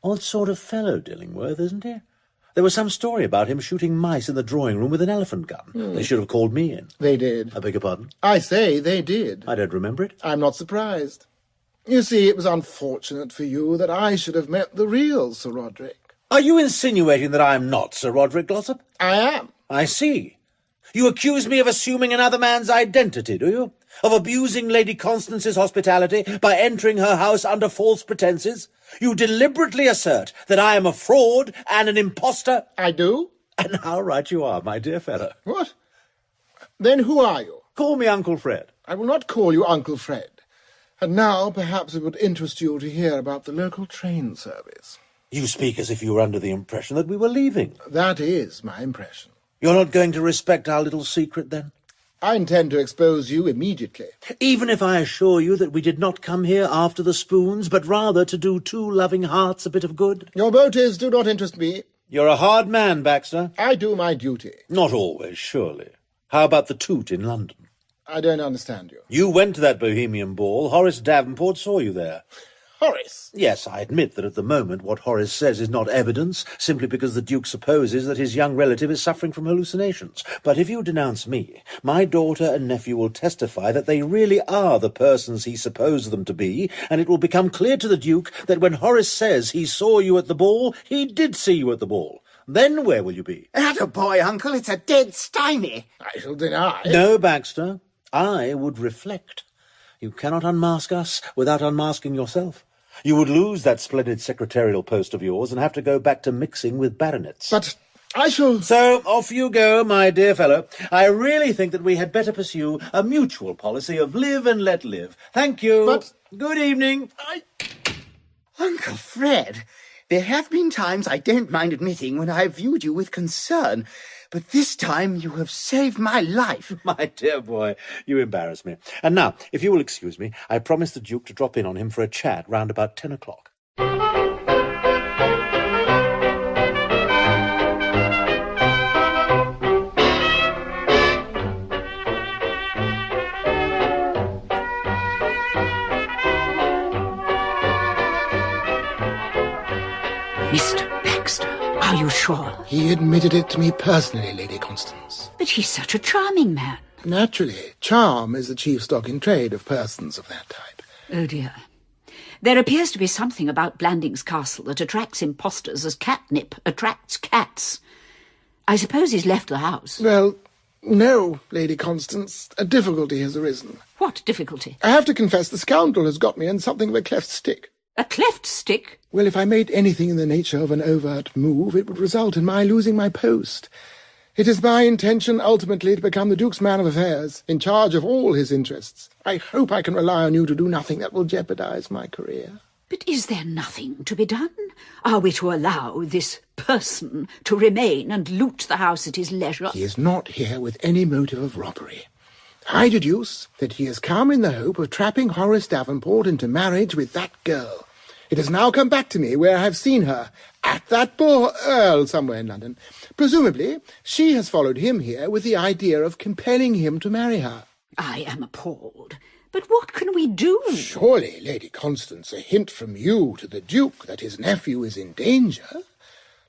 Odd sort of fellow, Dillingworth, isn't he? There was some story about him shooting mice in the drawing-room with an elephant gun. They should have called me in. They did. I beg your pardon? I say they did. I don't remember it. I'm not surprised. You see, it was unfortunate for you that I should have met the real Sir Roderick. Are you insinuating that I am not Sir Roderick Glossop? I am. I see. You accuse me of assuming another man's identity, do you? Of abusing Lady Constance's hospitality by entering her house under false pretences? You deliberately assert that I am a fraud and an impostor? I do. And how right you are, my dear fellow. What? Then who are you? Call me Uncle Fred. I will not call you Uncle Fred. And now perhaps it would interest you to hear about the local train service. You speak as if you were under the impression that we were leaving. That is my impression. You're not going to respect our little secret, then? I intend to expose you immediately. Even if I assure you that we did not come here after the spoons, but rather to do two loving hearts a bit of good? Your motives do not interest me. You're a hard man, Baxter. I do my duty. Not always, surely. How about the toot in London? I don't understand you. You went to that Bohemian ball. Horace Davenport saw you there. Horace? Yes, I admit that at the moment what Horace says is not evidence, simply because the Duke supposes that his young relative is suffering from hallucinations. But if you denounce me, my daughter and nephew will testify that they really are the persons he supposes them to be, and it will become clear to the Duke that when Horace says he saw you at the ball, he did see you at the ball. Then where will you be? Attaboy, Uncle, it's a dead stymie. I shall deny. No, Baxter, I would reflect. You cannot unmask us without unmasking yourself. You would lose that splendid secretarial post of yours and have to go back to mixing with baronets. But I shall... So off you go, my dear fellow. I really think that we had better pursue a mutual policy of live and let live. Thank you. But... Good evening. Uncle Fred, there have been times, I don't mind admitting, when I have viewed you with concern. But this time you have saved my life. My dear boy, you embarrass me. And now, if you will excuse me, I promised the Duke to drop in on him for a chat round about 10 o'clock. Mr. Baxter, Are you sure? He admitted it to me personally, Lady Constance. But he's such a charming man. Naturally, charm is the chief stock in trade of persons of that type. Oh, dear. There appears to be something about Blandings Castle that attracts impostors as catnip attracts cats. I suppose he's left the house. Well, no, Lady Constance. A difficulty has arisen. What difficulty? I have to confess the scoundrel has got me in something of a cleft stick. A cleft stick? Well, if I made anything in the nature of an overt move, it would result in my losing my post. It is my intention ultimately to become the Duke's man of affairs, in charge of all his interests. I hope I can rely on you to do nothing that will jeopardize my career. But is there nothing to be done? Are we to allow this person to remain and loot the house at his leisure? He is not here with any motive of robbery. I deduce that he has come in the hope of trapping Horace Davenport into marriage with that girl. It has now come back to me where I have seen her, at that poor Earl somewhere in London. Presumably, she has followed him here with the idea of compelling him to marry her. I am appalled. But what can we do? Surely, Lady Constance, a hint from you to the Duke that his nephew is in danger?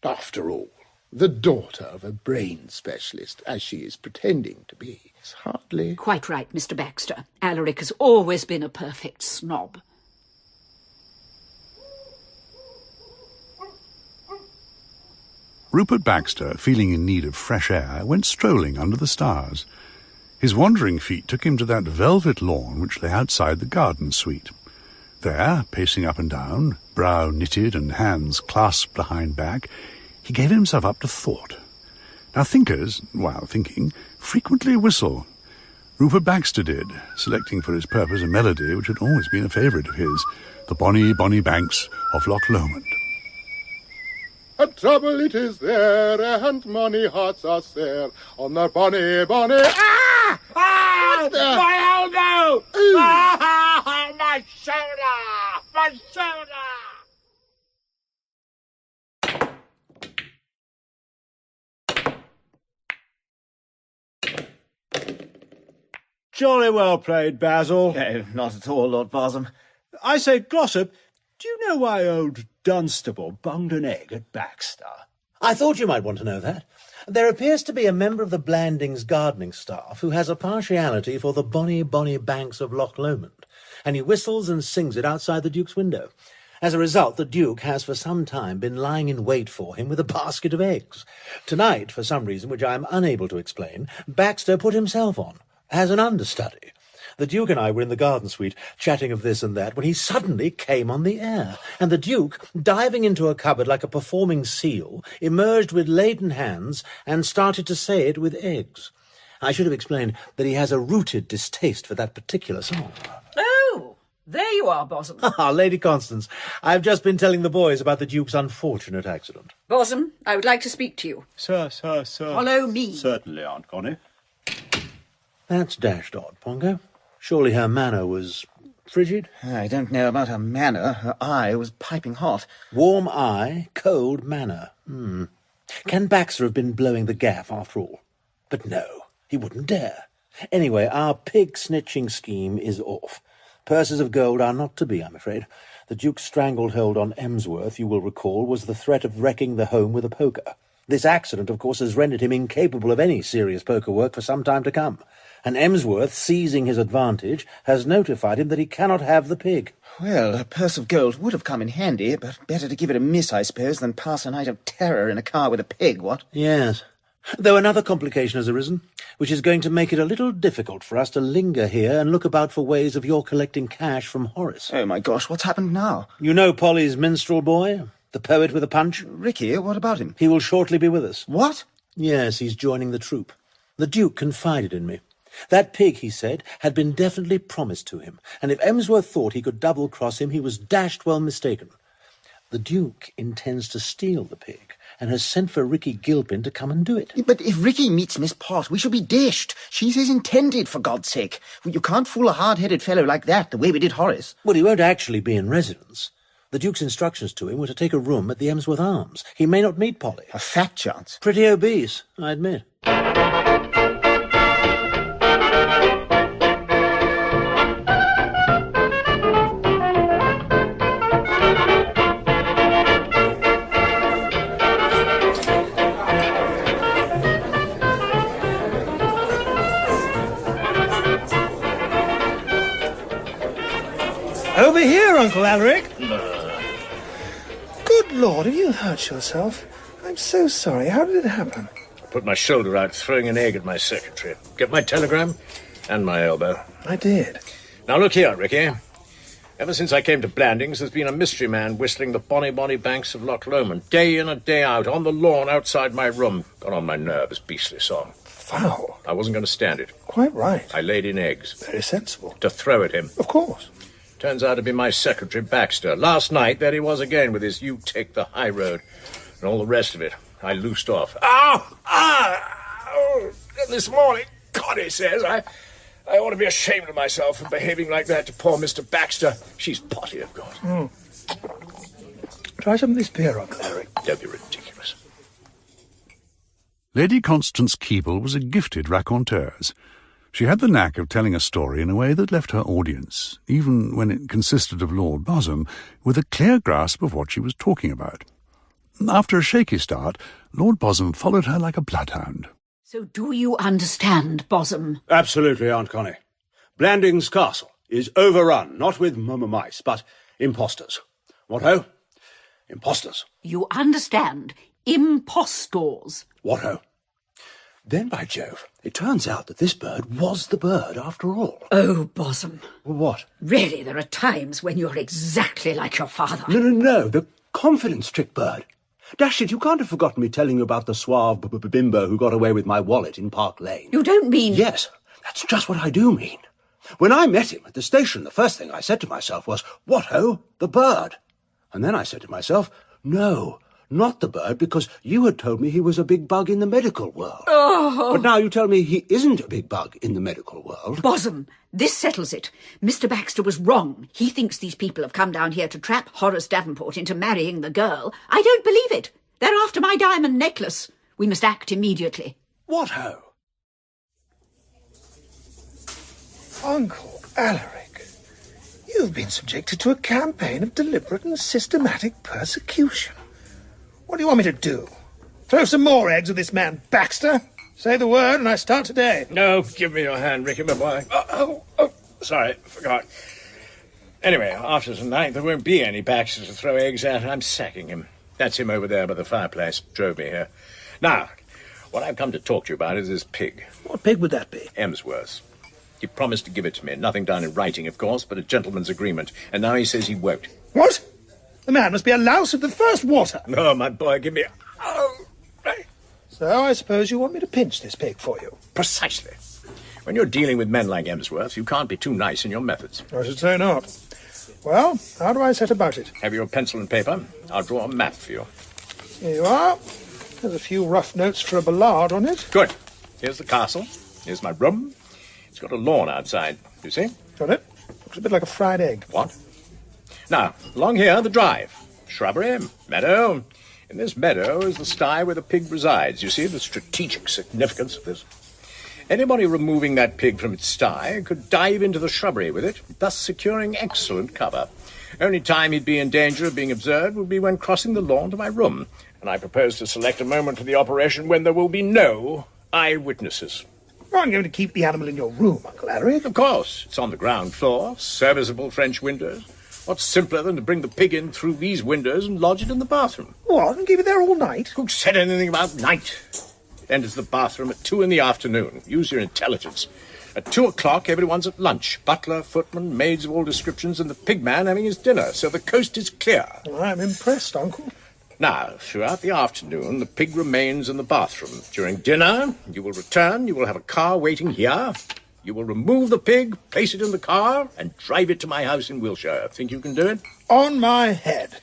After all, the daughter of a brain specialist, as she is pretending to be, is hardly... Quite right, Mr. Baxter. Alaric has always been a perfect snob. Rupert Baxter, feeling in need of fresh air, went strolling under the stars. His wandering feet took him to that velvet lawn which lay outside the garden suite. There, pacing up and down, brow knitted and hands clasped behind back, he gave himself up to thought. Now thinkers, while thinking, frequently whistle. Rupert Baxter did, selecting for his purpose a melody which had always been a favourite of his, the bonny, bonny banks of Loch Lomond. And trouble it is there, and money hearts are there, on the bonny, bonny... Ah! Ah! My elbow! Ah! My shoulder! My shoulder! Jolly well played, Basil. No, not at all, Lord Barsham. I say, Glossop, do you know why old Dunstable bunged an egg at Baxter? I thought you might want to know that. There appears to be a member of the Blandings gardening staff who has a partiality for the bonny, bonny banks of Loch Lomond, and he whistles and sings it outside the Duke's window. As a result, the Duke has for some time been lying in wait for him with a basket of eggs. Tonight, for some reason which I am unable to explain, Baxter put himself on, as an understudy. The Duke and I were in the garden suite, chatting of this and that, when he suddenly came on the air, and the Duke, diving into a cupboard like a performing seal, emerged with laden hands and started to say it with eggs. I should have explained that he has a rooted distaste for that particular song. Oh, there you are, Bosom. Ah, Lady Constance, I've just been telling the boys about the Duke's unfortunate accident. Bosom, I would like to speak to you. Sir. Follow me. Certainly, Aunt Connie. That's dashed odd, Pongo. Surely her manner was frigid? I don't know about her manner. Her eye was piping hot. Warm eye, cold manner. Can Baxter have been blowing the gaff after all? But no, he wouldn't dare. Anyway, our pig-snitching scheme is off. Purses of gold are not to be, I'm afraid. The Duke's strangled hold on Emsworth, you will recall, was the threat of wrecking the home with a poker. This accident, of course, has rendered him incapable of any serious poker work for some time to come. And Emsworth, seizing his advantage, has notified him that he cannot have the pig. Well, a purse of gold would have come in handy, but better to give it a miss, I suppose, than pass a night of terror in a car with a pig, what? Yes. Though another complication has arisen, which is going to make it a little difficult for us to linger here and look about for ways of your collecting cash from Horace. Oh, my gosh, what's happened now? You know Polly's minstrel boy? The poet with a punch? Ricky, what about him? He will shortly be with us. What? Yes, he's joining the troupe. The Duke confided in me. That pig, he said, had been definitely promised to him, and if Emsworth thought he could double-cross him, he was dashed well mistaken. The Duke intends to steal the pig, and has sent for Ricky Gilpin to come and do it. But if Ricky meets Miss Pott, we shall be dished. She's his intended, for God's sake. You can't fool a hard-headed fellow like that, the way we did Horace. Well, he won't actually be in residence. The Duke's instructions to him were to take a room at the Emsworth Arms. He may not meet Polly. A fat chance. Pretty obese, I admit. Over here, Uncle Alaric. Good Lord, have you hurt yourself? I'm so sorry. How did it happen? I put my shoulder out throwing an egg at my secretary. Get my telegram? And my elbow. I did. Now look here, Ricky. Ever since I came to Blandings, there's been a mystery man whistling the bonny banks of Loch Lomond, day in and day out, on the lawn outside my room. Got on my nerves, beastly song. Foul. I wasn't going to stand it. Quite right. I laid in eggs. Very sensible. To throw at him. Of course. Turns out to be my secretary, Baxter. Last night, there he was again with his "you take the high road" and all the rest of it. I loosed off. Oh! This morning, Connie says I ought to be ashamed of myself for behaving like that to poor Mr. Baxter. She's potty, of course. Try some of this beer, Uncle Eric. Don't be ridiculous. Lady Constance Keble was a gifted raconteuse. She had the knack of telling a story in a way that left her audience, even when it consisted of Lord Bosom, with a clear grasp of what she was talking about. After a shaky start, Lord Bosom followed her like a bloodhound. So do you understand, Bosom? Absolutely, Aunt Connie. Blandings Castle is overrun, not with mice, but impostors. What ho? Impostors. You understand? Impostors. What ho? Then, by Jove, it turns out that this bird was the bird after all. Oh, Bosom. What? Really, there are times when you're exactly like your father. No, the confidence-trick bird. Dash it, you can't have forgotten me telling you about the suave bimbo who got away with my wallet in Park Lane. You don't mean... Yes, that's just what I do mean. When I met him at the station, the first thing I said to myself was, what ho, the bird. And then I said to myself, no, not the bird, because you had told me he was a big bug in the medical world. Oh! But now you tell me he isn't a big bug in the medical world. Bosom, this settles it. Mr. Baxter was wrong. He thinks these people have come down here to trap Horace Davenport into marrying the girl. I don't believe it. They're after my diamond necklace. We must act immediately. What ho? Uncle Alaric, you've been subjected to a campaign of deliberate and systematic persecution. What do you want me to do? Throw some more eggs at this man, Baxter? Say the word and I start today. No, give me your hand, Ricky, my boy. Oh, sorry, forgot. Anyway, after tonight, there won't be any Baxters to throw eggs at. I'm sacking him. That's him over there by the fireplace. Drove me here. Now, what I've come to talk to you about is this pig. What pig would that be? Emsworth's. He promised to give it to me. Nothing done in writing, of course, but a gentleman's agreement. And now he says he won't. What? The man must be a louse of the first water. Oh, my boy, give me... Oh, right. So I suppose you want me to pinch this pig for you? Precisely. When you're dealing with men like Emsworth, you can't be too nice in your methods. I should say not. Well, how do I set about it? Have your pencil and paper? I'll draw a map for you. Here you are. There's a few rough notes for a ballade on it. Good. Here's the castle. Here's my room. It's got a lawn outside, you see? Got it. Looks a bit like a fried egg. What? Now, along here, the drive. Shrubbery, meadow. In this meadow is the sty where the pig resides. You see the strategic significance of this? Anybody removing that pig from its sty could dive into the shrubbery with it, thus securing excellent cover. Only time he'd be in danger of being observed would be when crossing the lawn to my room, and I propose to select a moment for the operation when there will be no eyewitnesses. I'm going to keep the animal in your room, Uncle Alaric. Of course. It's on the ground floor, serviceable French windows. What's simpler than to bring the pig in through these windows and lodge it in the bathroom? What, and keep it there all night? Who said anything about night? It enters the bathroom at 2 p.m. Use your intelligence. At 2 o'clock, everyone's at lunch. Butler, footman, maids of all descriptions, and the pig man having his dinner, so the coast is clear. I'm impressed, Uncle. Now, throughout the afternoon, the pig remains in the bathroom. During dinner, you will return, you will have a car waiting here. You will remove the pig, place it in the car, and drive it to my house in Wiltshire. Think you can do it? On my head.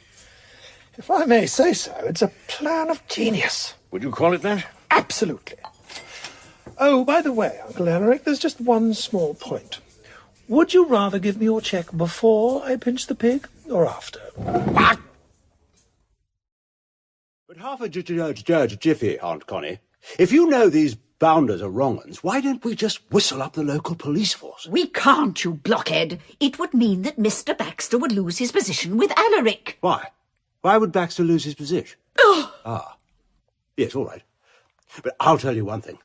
If I may say so, it's a plan of genius. Would you call it that? Absolutely. Oh, by the way, Uncle Alaric, there's just one small point. Would you rather give me your cheque before I pinch the pig, or after? What? But half a jiffy, Aunt Connie. If you know these bounders are wrong uns, why don't we just whistle up the local police force? We can't, you blockhead. It would mean that Mr. Baxter would lose his position with Alaric. Why? Why would Baxter lose his position? Ah. Yes, all right. But I'll tell you one thing.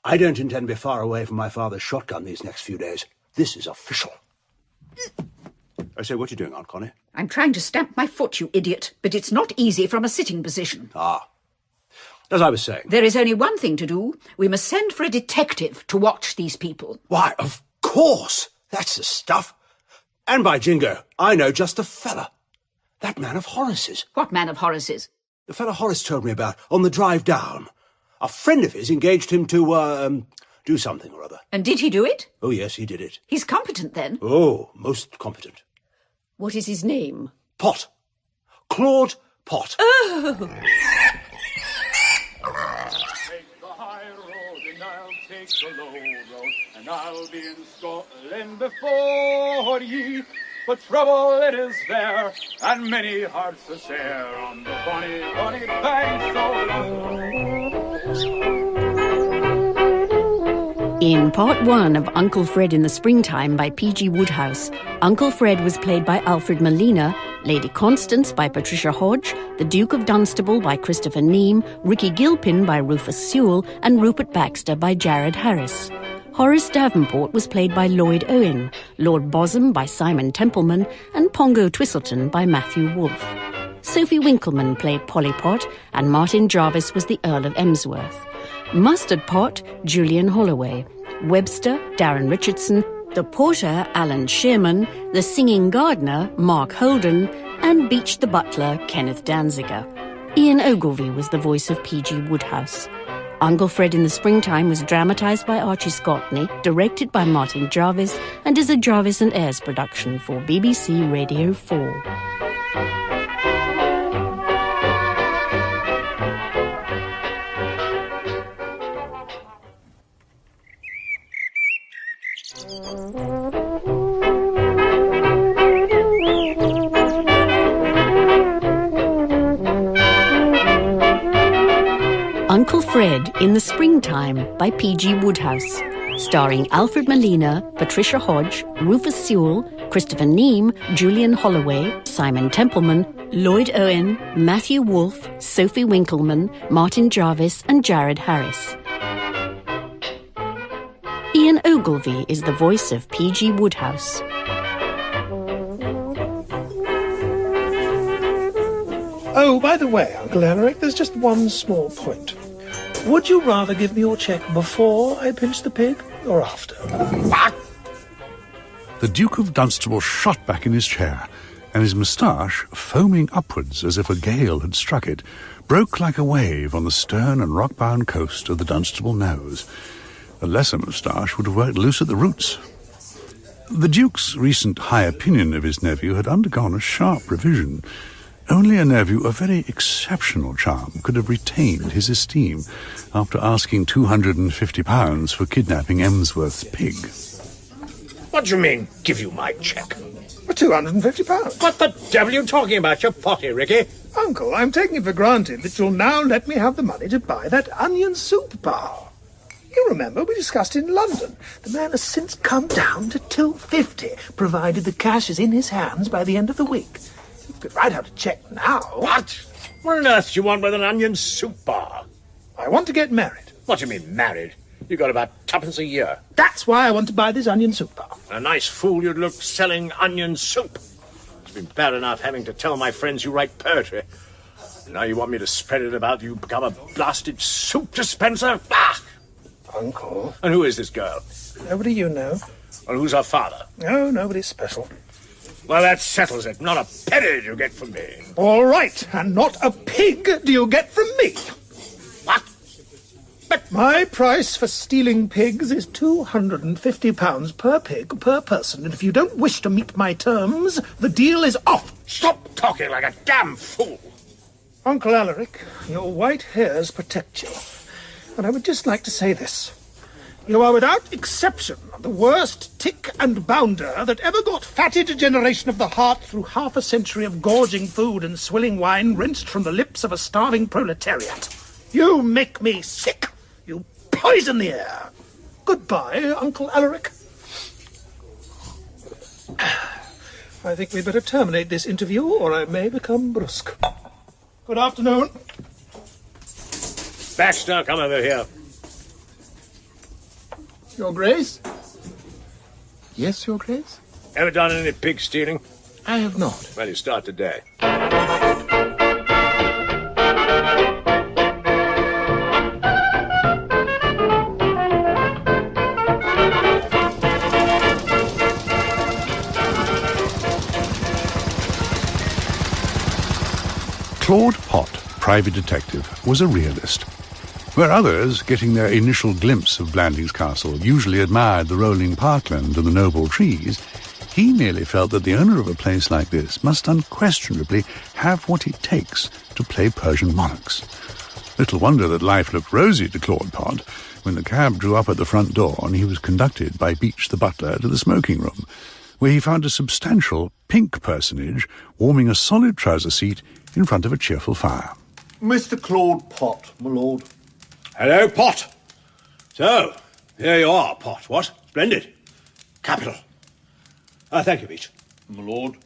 I don't intend to be far away from my father's shotgun these next few days. This is official. I say, what are you doing, Aunt Connie? I'm trying to stamp my foot, you idiot, but it's not easy from a sitting position. Ah. As I was saying. There is only one thing to do. We must send for a detective to watch these people. Why, of course. That's the stuff. And by jingo, I know just the fella. That man of Horace's. What man of Horace's? The fella Horace told me about on the drive down. A friend of his engaged him to, do something or other. And did he do it? Oh, yes, he did it. He's competent, then? Oh, most competent. What is his name? Pot. Claude Pot. Oh! Take the high road and I'll take the low road, and I'll be in Scotland before ye. But trouble it is there, and many hearts to share on the bonny, bonny banks of In part 1 of Uncle Fred in the Springtime by P.G. Wodehouse, Uncle Fred was played by Alfred Molina, Lady Constance by Patricia Hodge, the Duke of Dunstable by Christopher Neame, Ricky Gilpin by Rufus Sewell, and Rupert Baxter by Jared Harris. Horace Davenport was played by Lloyd Owen, Lord Bosham by Simon Templeman, and Pongo Twistleton by Matthew Wolfe. Sophie Winkleman played Polly Pot, and Martin Jarvis was the Earl of Emsworth. Mustard Pot, Julian Holloway. Webster, Darren Richardson. The Porter, Alan Shearman. The Singing Gardener, Mark Holden. And Beach the Butler, Kenneth Danziger. Ian Ogilvy was the voice of P.G. Wodehouse. Uncle Fred in the Springtime was dramatised by Archie Scotney, directed by Martin Jarvis, and is a Jarvis and Ayres production for BBC Radio 4. Uncle Fred in the Springtime by P.G. Wodehouse, starring Alfred Molina, Patricia Hodge, Rufus Sewell, Christopher Neame, Julian Holloway, Simon Templeman, Lloyd Owen, Matthew Wolfe, Sophie Winkleman, Martin Jarvis, and Jared Harris. Ian Ogilvy is the voice of P.G. Wodehouse. Oh, by the way, Uncle Alaric, there's just one small point. Would you rather give me your cheque before I pinch the pig, or after? What? The Duke of Dunstable shot back in his chair, and his moustache, foaming upwards as if a gale had struck it, broke like a wave on the stern and rock-bound coast of the Dunstable nose. A lesser moustache would have worked loose at the roots. The Duke's recent high opinion of his nephew had undergone a sharp revision. Only a nephew of very exceptional charm could have retained his esteem after asking £250 for kidnapping Emsworth's pig. What do you mean, give you my cheque? For £250. What the devil are you talking about, you potty, Ricky? Uncle, I'm taking it for granted that you'll now let me have the money to buy that onion soup bar. You remember we discussed in London. The man has since come down to £250, provided the cash is in his hands by the end of the week. You could write out a cheque now. What? What on earth do you want with an onion soup bar? I want to get married. What do you mean, married? You got about twopence a year. That's why I want to buy this onion soup bar. A nice fool you'd look selling onion soup. It's been bad enough having to tell my friends you write poetry. Now you want me to spread it about you become a blasted soup dispenser? Ah! Uncle. And who is this girl? Nobody you know. And who's her father? No, nobody special. Well, that settles it. Not a penny do you get from me. All right, and not a pig do you get from me. What? But my price for stealing pigs is £250 per pig per person, and if you don't wish to meet my terms, the deal is off. Stop talking like a damn fool. Uncle Alaric, your white hairs protect you. And I would just like to say this. You are without exception the worst tick and bounder that ever got fatty degeneration of the heart through half a century of gorging food and swilling wine rinsed from the lips of a starving proletariat. You make me sick. You poison the air. Goodbye, Uncle Alaric. I think we'd better terminate this interview, or I may become brusque. Good afternoon. Baxter, come over here. Your Grace? Yes, Your Grace? Ever done any pig stealing? I have not. Well, you start today. Claude Pott, private detective, was a realist. Where others, getting their initial glimpse of Blandings Castle, usually admired the rolling parkland and the noble trees, he merely felt that the owner of a place like this must unquestionably have what it takes to play Persian monarchs. Little wonder that life looked rosy to Claude Pott when the cab drew up at the front door and he was conducted by Beach the butler to the smoking room, where he found a substantial pink personage warming a solid trouser seat in front of a cheerful fire. Mr. Claude Pott, my lord. Hello, Pott. So, here you are, Pott, what? Splendid. Capital. Thank you, Beach. My lord.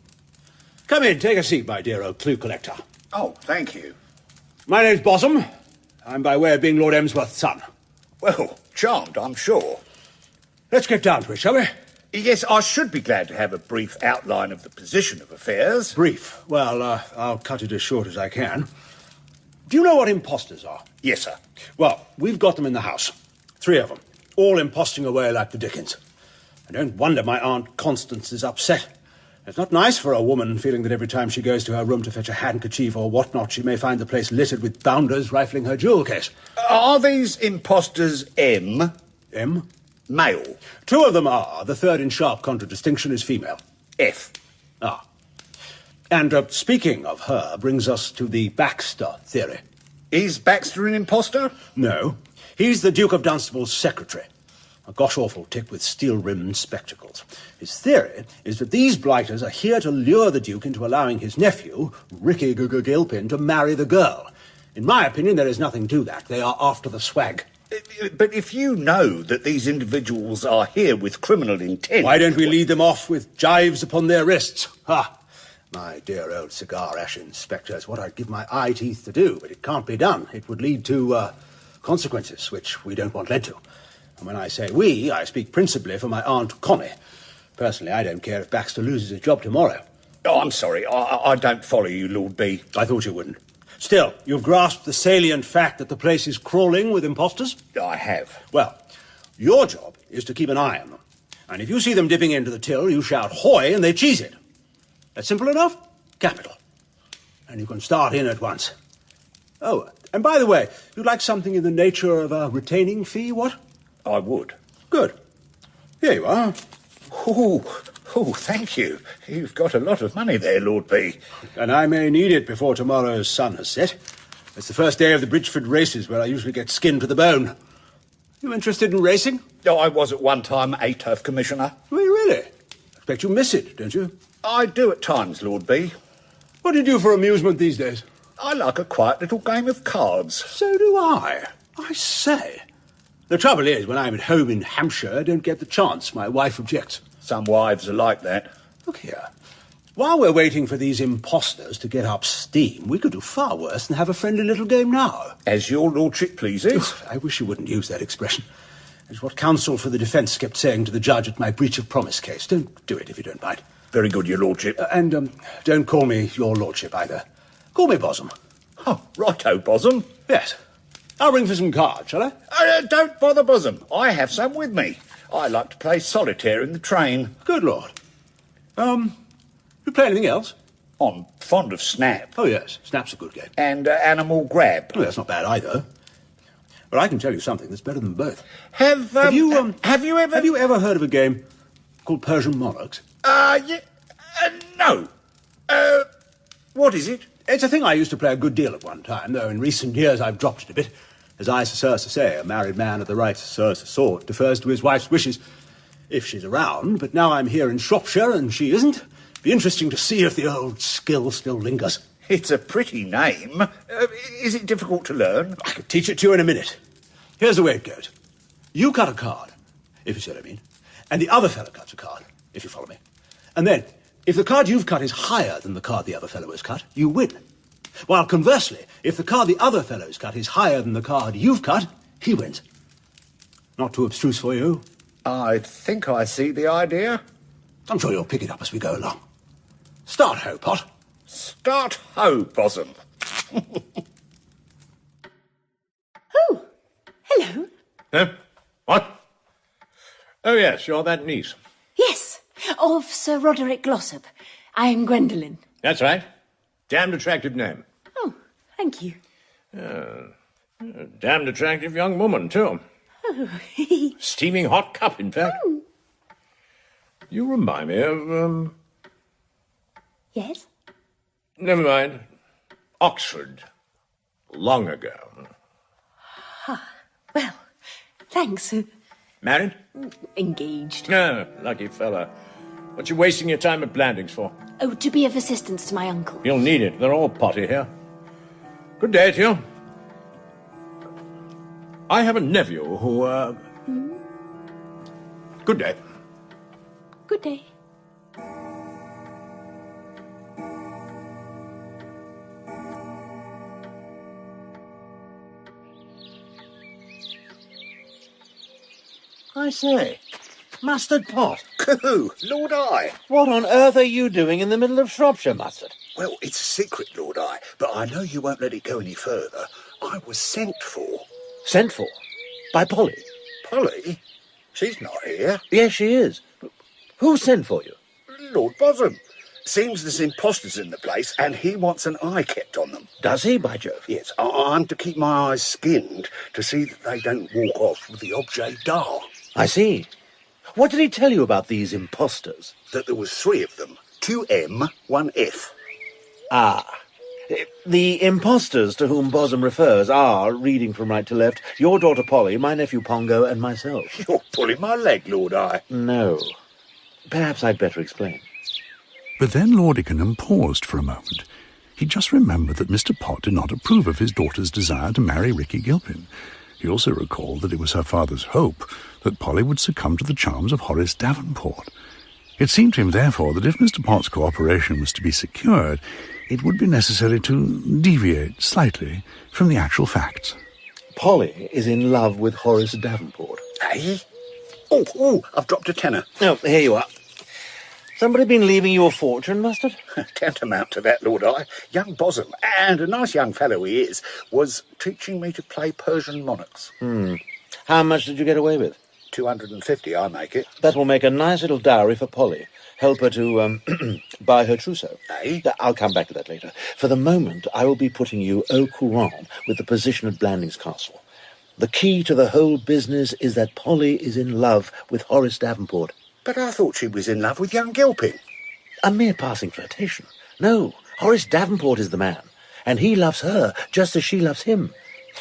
Come in, take a seat, my dear old clue collector. Oh, thank you. My name's Bosom. I'm by way of being Lord Emsworth's son. Well, charmed, I'm sure. Let's get down to it, shall we? Yes, I should be glad to have a brief outline of the position of affairs. Brief? Well, I'll cut it as short as I can. Do you know what imposters are? Yes, sir. Well, we've got them in the house. 3 of them, all imposting away like the dickens. I don't wonder my Aunt Constance is upset. It's not nice for a woman feeling that every time she goes to her room to fetch a handkerchief or whatnot, she may find the place littered with bounders rifling her jewel case. Are these imposters M? M? Male. 2 of them are. The third in sharp contradistinction is female. F. Ah. And speaking of her brings us to the Baxter theory. Is Baxter an impostor? No. He's the Duke of Dunstable's secretary. A gosh-awful tick with steel-rimmed spectacles. His theory is that these blighters are here to lure the Duke into allowing his nephew, Ricky Gilpin, to marry the girl. In my opinion, there is nothing to that. They are after the swag. But if you know that these individuals are here with criminal intent... Why don't we lead them off with gyves upon their wrists? Ha! My dear old cigar-ash inspectors, what I'd give my eye teeth to do, but it can't be done. It would lead to consequences, which we don't want led to. And when I say we, I speak principally for my Aunt Connie. Personally, I don't care if Baxter loses his job tomorrow. Oh, I'm sorry. I don't follow you, Lord B. I thought you wouldn't. Still, you've grasped the salient fact that the place is crawling with impostors? I have. Well, your job is to keep an eye on them. And if you see them dipping into the till, you shout, "Hoy!" and they cheese it. That's simple enough? Capital. And you can start in at once. Oh, and by the way, you'd like something in the nature of a retaining fee, what? I would. Good. Here you are. Oh, thank you. You've got a lot of money there, Lord B. And I may need it before tomorrow's sun has set. It's the first day of the Bridgeford races, where I usually get skinned to the bone. You interested in racing? Oh, I was at one time a turf commissioner. Were you really? I expect you miss it, don't you? I do at times, Lord B. What do you do for amusement these days? I like a quiet little game of cards. So do I. I say. The trouble is, when I'm at home in Hampshire, I don't get the chance. My wife objects. Some wives are like that. Look here. While we're waiting for these impostors to get up steam, we could do far worse than have a friendly little game now. As your lordship pleases. I wish you wouldn't use that expression. It's what counsel for the defence kept saying to the judge at my breach of promise case. Don't do it if you don't mind. Very good, your lordship. And don't call me your lordship either. Call me Bosom. Oh, righto, Bosom. Yes. I'll ring for some cards, shall I? Don't bother, Bosom. I have some with me. I like to play solitaire in the train. Good Lord. You play anything else? I'm fond of Snap. Oh, yes. Snap's a good game. And Animal Grab. Oh, that's not bad either. But I can tell you something that's better than both. Have you ever heard of a game called Persian Monarchs? No. What is it? It's a thing I used to play a good deal at one time, though in recent years I've dropped it a bit. As I say, a married man of the right sort defers to his wife's wishes, if she's around. But now I'm here in Shropshire and she isn't. Be interesting to see if the old skill still lingers. It's a pretty name. Is it difficult to learn? I could teach it to you in a minute. Here's the way it goes. You cut a card, if you see what I mean, and the other fellow cuts a card, if you follow me. And then, if the card you've cut is higher than the card the other fellow has cut, you win. While conversely, if the card the other fellow's cut is higher than the card you've cut, he wins. Not too abstruse for you? I think I see the idea. I'm sure you'll pick it up as we go along. Start ho, Pot. Start ho, Bosom. Oh, hello. What? Oh, yes, you're that niece. Yes, of Sir Roderick Glossop. I'm Gwendolen. That's right. Damned attractive name. Oh, thank you. A damned attractive young woman, too. Oh. Steaming hot cup, in fact. Oh. You remind me of, Yes? Never mind. Oxford. Long ago. Ah, well, thanks. Married? Engaged. Ah, lucky fella. What you wasting your time at Blandings for? Oh, to be of assistance to my uncle. You'll need it. They're all potty here. Good day to you. I have a nephew who, Good day. Good day. I say, Mustard Pot. Coo, Lord I. What on earth are you doing in the middle of Shropshire, Mustard? Well, it's a secret, Lord I, but I know you won't let it go any further. I was sent for. Sent for? By Polly? Polly? She's not here. Yes, she is. Who sent for you? Lord Bosom. Seems there's impostors in the place, and he wants an eye kept on them. Does he, by Jove? Yes, I'm to keep my eyes skinned to see that they don't walk off with the objet d'art. I see. What did he tell you about these impostors? That there was 3 of them. 2 M, 1 F. Ah. The impostors to whom Bosom refers are, reading from right to left, your daughter Polly, my nephew Pongo, and myself. You're pulling my leg, Lord I. No. Perhaps I'd better explain. But then Lord Ickenham paused for a moment. He just remembered that Mr. Pott did not approve of his daughter's desire to marry Ricky Gilpin. He also recalled that it was her father's hope that Polly would succumb to the charms of Horace Davenport. It seemed to him, therefore, that if Mr. Pott's cooperation was to be secured, it would be necessary to deviate slightly from the actual facts. Polly is in love with Horace Davenport. Eh? Oh, I've dropped a tenner. Oh, here you are. Somebody been leaving you a fortune, Mustard? Tantamount to that, Lord I. Young Bosom, and a nice young fellow he is, was teaching me to play Persian monarchs. How much did you get away with? 250, I make it. That will make a nice little dowry for Polly. Help her to, buy her trousseau. Eh? I'll come back to that later. For the moment, I will be putting you au courant with the position at Blandings Castle. The key to the whole business is that Polly is in love with Horace Davenport. But I thought she was in love with young Gilpin. A mere passing flirtation. No, Horace Davenport is the man, and he loves her just as she loves him.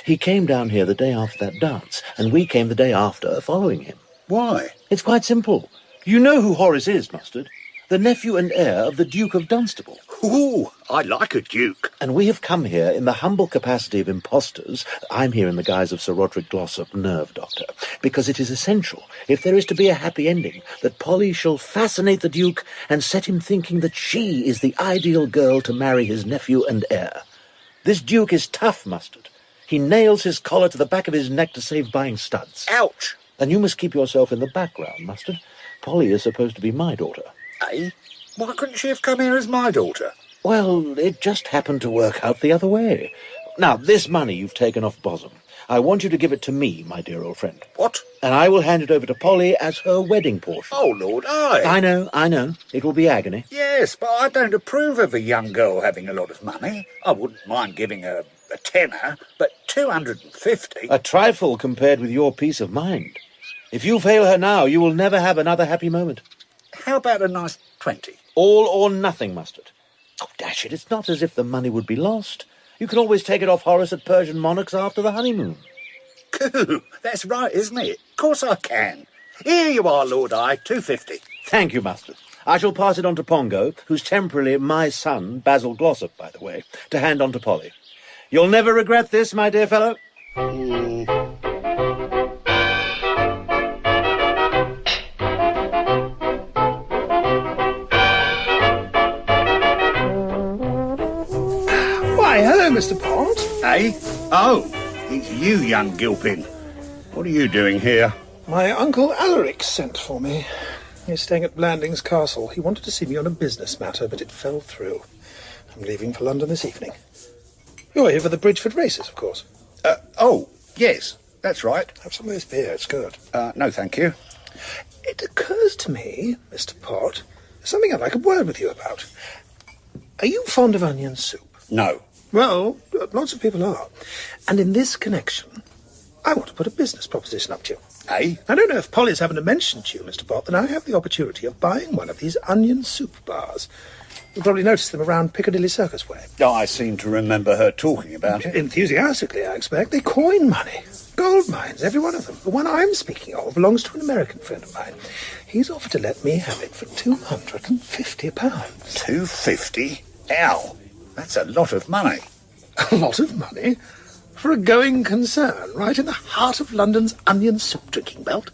He came down here the day after that dance, and we came the day after, following him. Why? It's quite simple. You know who Horace is, Mustard. The nephew and heir of the Duke of Dunstable. Ooh, I like a duke. And we have come here in the humble capacity of impostors. I'm here in the guise of Sir Roderick Glossop, nerve doctor, because it is essential, if there is to be a happy ending, that Polly shall fascinate the Duke and set him thinking that she is the ideal girl to marry his nephew and heir. This Duke is tough, Mustard. He nails his collar to the back of his neck to save buying studs. Ouch! And you must keep yourself in the background, Mustard. Polly is supposed to be my daughter. Eh? Why couldn't she have come here as my daughter? Well, it just happened to work out the other way. Now, this money you've taken off Bosom, I want you to give it to me, my dear old friend. What? And I will hand it over to Polly as her wedding portion. Oh, Lord, I know. It will be agony. Yes, but I don't approve of a young girl having a lot of money. I wouldn't mind giving her a tenner, but 250? A trifle compared with your peace of mind. If you fail her now, you will never have another happy moment. How about a nice 20? All or nothing, Mustard. Oh, dash it, it's not as if the money would be lost. You can always take it off Horace at Persian Monarchs after the honeymoon. Coo, that's right, isn't it? Of course I can. Here you are, Lord I, 250. Thank you, Mustard. I shall pass it on to Pongo, who's temporarily my son, Basil Glossop, by the way, to hand on to Polly. You'll never regret this, my dear fellow. Why, hello, Mr. Pott. Eh? Oh, it's you, young Gilpin. What are you doing here? My Uncle Alaric sent for me. He's staying at Blandings Castle. He wanted to see me on a business matter, but it fell through. I'm leaving for London this evening. You're here for the Bridgeford races, of course. Oh, yes, that's right. Have some of this beer, it's good. No, thank you. It occurs to me, Mr. Pott, there's something I'd like a word with you about. Are you fond of onion soup? No. Well, lots of people are. And in this connection, I want to put a business proposition up to you. Eh? I don't know if Polly's having to mention to you, Mr. Pott, that I have the opportunity of buying one of these onion soup bars. You'll probably notice them around Piccadilly Circus way. I seem to remember her talking about it. Enthusiastically, I expect. They coin money. Gold mines, every one of them. The one I'm speaking of belongs to an American friend of mine. He's offered to let me have it for £250. £250? Ow, that's a lot of money. A lot of money? For a going concern, right in the heart of London's onion soup drinking belt?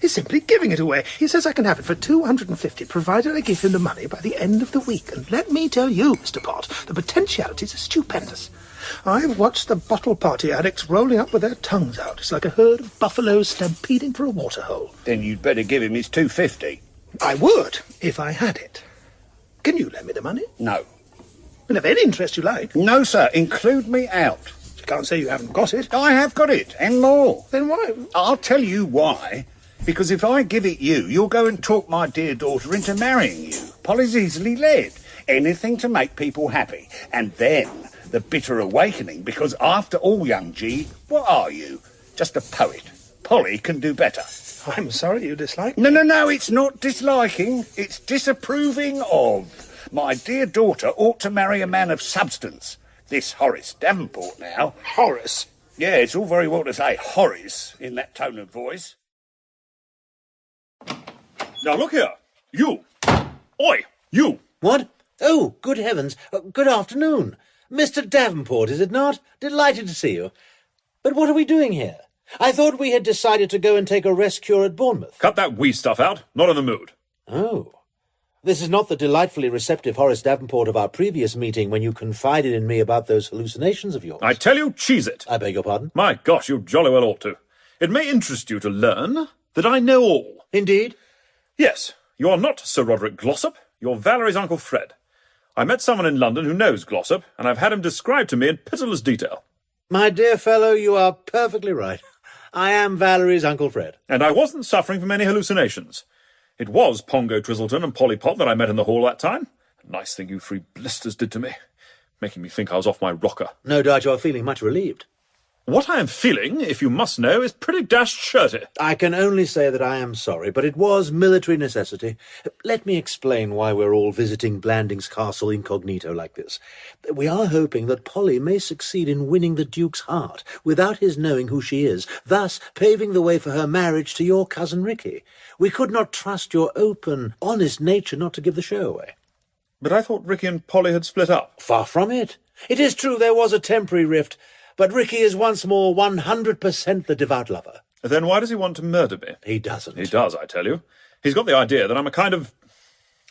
He's simply giving it away. He says I can have it for £250, provided I give him the money by the end of the week. And let me tell you, Mr. Pott, the potentialities are stupendous. I've watched the bottle party addicts rolling up with their tongues out. It's like a herd of buffaloes stampeding for a waterhole. Then you'd better give him his £250. I would, if I had it. Can you lend me the money? No. Well, of any interest you like. No, sir. Include me out. You can't say you haven't got it. I have got it, and more. Then why? I'll tell you why. Because if I give it you, you'll go and talk my dear daughter into marrying you. Polly's easily led. Anything to make people happy. And then the bitter awakening, because after all, young G, what are you? Just a poet. Polly can do better. I'm sorry you dislike me. No, it's not disliking. It's disapproving of. My dear daughter ought to marry a man of substance. This Horace Davenport now. Horace? Yeah, it's all very well to say Horace in that tone of voice. Now look here. You. Oi, you. What? Oh, good heavens. Good afternoon. Mr. Davenport, is it not? Delighted to see you. But what are we doing here? I thought we had decided to go and take a rest cure at Bournemouth. Cut that wee stuff out. Not in the mood. Oh. This is not the delightfully receptive Horace Davenport of our previous meeting when you confided in me about those hallucinations of yours. I tell you, cheese it. I beg your pardon? My gosh, you jolly well ought to. It may interest you to learn that I know all. Indeed? Yes. You are not Sir Roderick Glossop. You're Valerie's Uncle Fred. I met someone in London who knows Glossop, and I've had him described to me in pitiless detail. My dear fellow, you are perfectly right. I am Valerie's Uncle Fred. And I wasn't suffering from any hallucinations. It was Pongo Twistleton and Polly Pott that I met in the hall that time. Nice thing you three blisters did to me, making me think I was off my rocker. No doubt you're feeling much relieved. What I am feeling, if you must know, is pretty dashed shirty. I can only say that I am sorry, but it was military necessity. Let me explain why we're all visiting Blandings Castle incognito like this. We are hoping that Polly may succeed in winning the Duke's heart without his knowing who she is, thus paving the way for her marriage to your cousin Ricky. We could not trust your open, honest nature not to give the show away. But I thought Ricky and Polly had split up. Far from it. It is true there was a temporary rift, but Ricky is once more 100% the devout lover. Then why does he want to murder me? He doesn't. He does, I tell you. He's got the idea that I'm a kind of...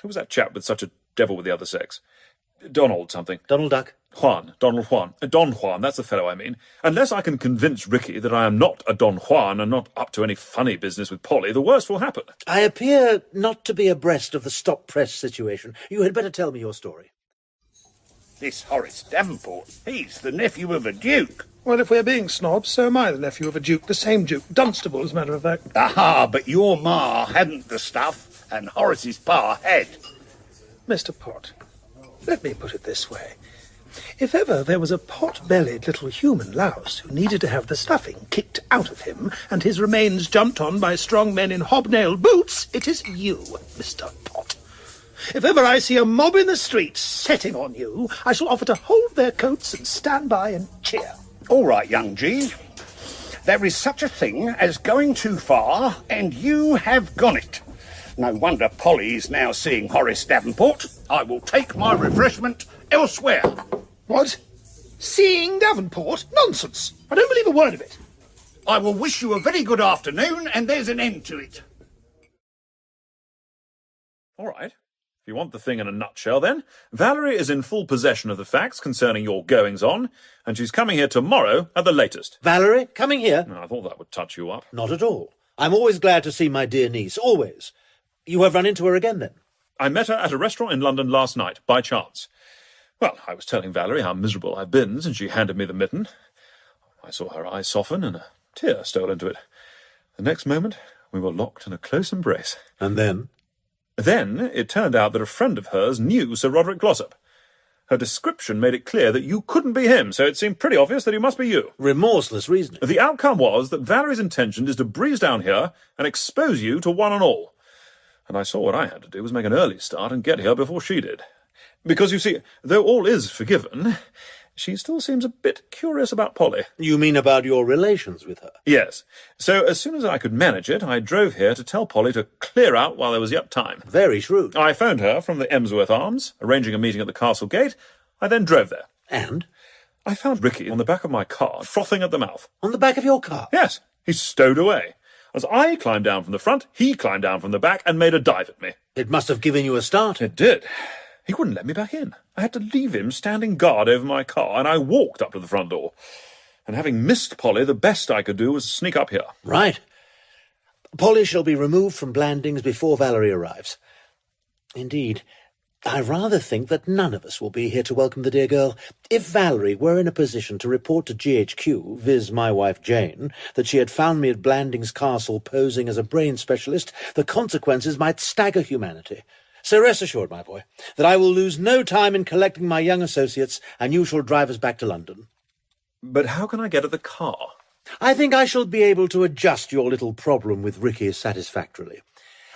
Who was that chap with such a devil with the other sex? Donald something. Donald Duck. Donald Juan. Don Juan, that's the fellow I mean. Unless I can convince Ricky that I am not a Don Juan and not up to any funny business with Polly, the worst will happen. I appear not to be abreast of the stop-press situation. You had better tell me your story. This Horace Davenport, he's the nephew of a duke. Well, if we're being snobs, so am I the nephew of a duke, the same duke, Dunstable, as a matter of fact. Aha, but your ma hadn't the stuff, and Horace's pa had. Mr. Pott, let me put it this way. If ever there was a pot-bellied little human louse who needed to have the stuffing kicked out of him and his remains jumped on by strong men in hobnailed boots, it is you, Mr. Pott. If ever I see a mob in the streets setting on you, I shall offer to hold their coats and stand by and cheer. All right, young G. There is such a thing as going too far, and you have gone it. No wonder Polly is now seeing Horace Davenport. I will take my refreshment elsewhere. What? Seeing Davenport? Nonsense. I don't believe a word of it. I will wish you a very good afternoon, and there's an end to it. All right. If you want the thing in a nutshell, then, Valerie is in full possession of the facts concerning your goings-on, and she's coming here tomorrow at the latest. Valerie, coming here? I thought that would touch you up. Not at all. I'm always glad to see my dear niece, always. You have run into her again, then? I met her at a restaurant in London last night, by chance. Well, I was telling Valerie how miserable I've been since she handed me the mitten. I saw her eyes soften, and a tear stole into it. The next moment, we were locked in a close embrace. And then? Then it turned out that a friend of hers knew Sir Roderick Glossop. Her description made it clear that you couldn't be him, so it seemed pretty obvious that he must be you. Remorseless reasoning. The outcome was that Valerie's intention is to breeze down here and expose you to one and all. And I saw what I had to do was make an early start and get here before she did. Because, you see, though all is forgiven, she still seems a bit curious about Polly. You mean about your relations with her? Yes. So as soon as I could manage it, I drove here to tell Polly to clear out while there was yet time. Very shrewd. I phoned her from the Emsworth Arms, arranging a meeting at the castle gate. I then drove there. And? I found Ricky on the back of my car, frothing at the mouth. On the back of your car? Yes. He stowed away. As I climbed down from the front, he climbed down from the back and made a dive at me. It must have given you a start. It did. He wouldn't let me back in. I had to leave him standing guard over my car, and I walked up to the front door. And having missed Polly, the best I could do was sneak up here. Right. Polly shall be removed from Blandings before Valerie arrives. Indeed, I rather think that none of us will be here to welcome the dear girl. If Valerie were in a position to report to GHQ, viz. My wife Jane, that she had found me at Blandings Castle posing as a brain specialist, the consequences might stagger humanity. So rest assured, my boy, that I will lose no time in collecting my young associates, and you shall drive us back to London. But how can I get at the car? I think I shall be able to adjust your little problem with Ricky satisfactorily.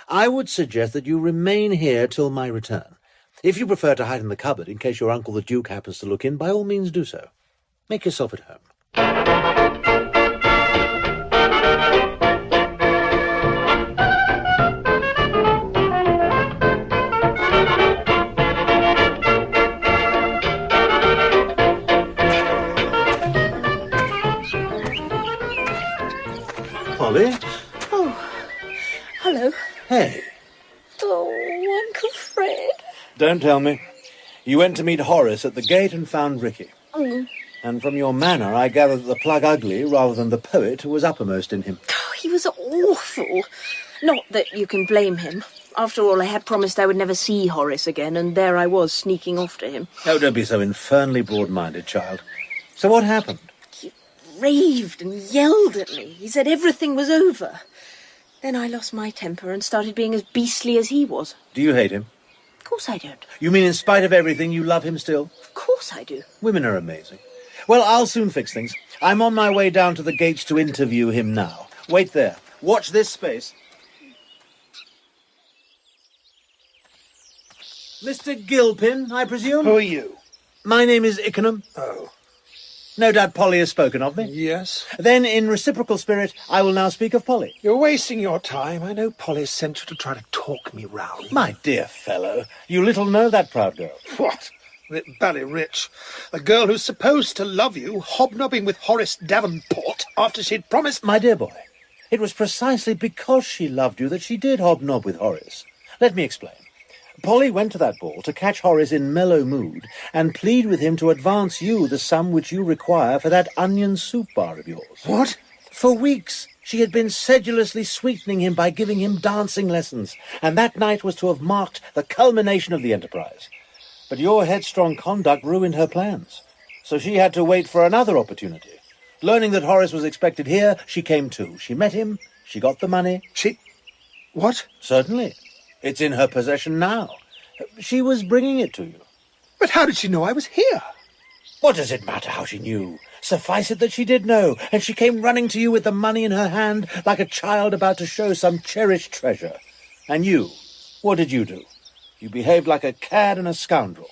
I would suggest that you remain here till my return. If you prefer to hide in the cupboard in case your uncle the Duke happens to look in, by all means do so. Make yourself at home. Polly? Oh, hello. Hey. Oh, Uncle Fred. Don't tell me. You went to meet Horace at the gate and found Ricky. Oh. And from your manner, I gather that the plug ugly, rather than the poet, was uppermost in him. Oh, he was awful. Not that you can blame him. After all, I had promised I would never see Horace again, and there I was, sneaking off to him. Oh, don't be so infernally broad-minded, child. So what happened? He raved and yelled at me. He said everything was over. Then I lost my temper and started being as beastly as he was. Do you hate him? Of course I don't. You mean in spite of everything, you love him still? Of course I do. Women are amazing. Well, I'll soon fix things. I'm on my way down to the gates to interview him now. Wait there. Watch this space. Mr. Gilpin, I presume? Who are you? My name is Ickenham. Oh. No doubt Polly has spoken of me. Yes. Then, in reciprocal spirit, I will now speak of Polly. You're wasting your time. I know Polly's sent you to try to talk me round. My dear fellow, you little know that proud girl. What? That bally rich. A girl who's supposed to love you, hobnobbing with Horace Davenport after she'd promised... My dear boy, it was precisely because she loved you that she did hobnob with Horace. Let me explain. Polly went to that ball to catch Horace in mellow mood and plead with him to advance you the sum which you require for that onion soup bar of yours. What? For weeks she had been sedulously sweetening him by giving him dancing lessons, and that night was to have marked the culmination of the enterprise. But your headstrong conduct ruined her plans, so she had to wait for another opportunity. Learning that Horace was expected here, she came too. She met him, she got the money. She... What? Certainly. It's in her possession now. She was bringing it to you. But how did she know I was here? What does it matter how she knew? Suffice it that she did know, and she came running to you with the money in her hand like a child about to show some cherished treasure. And you, what did you do? You behaved like a cad and a scoundrel.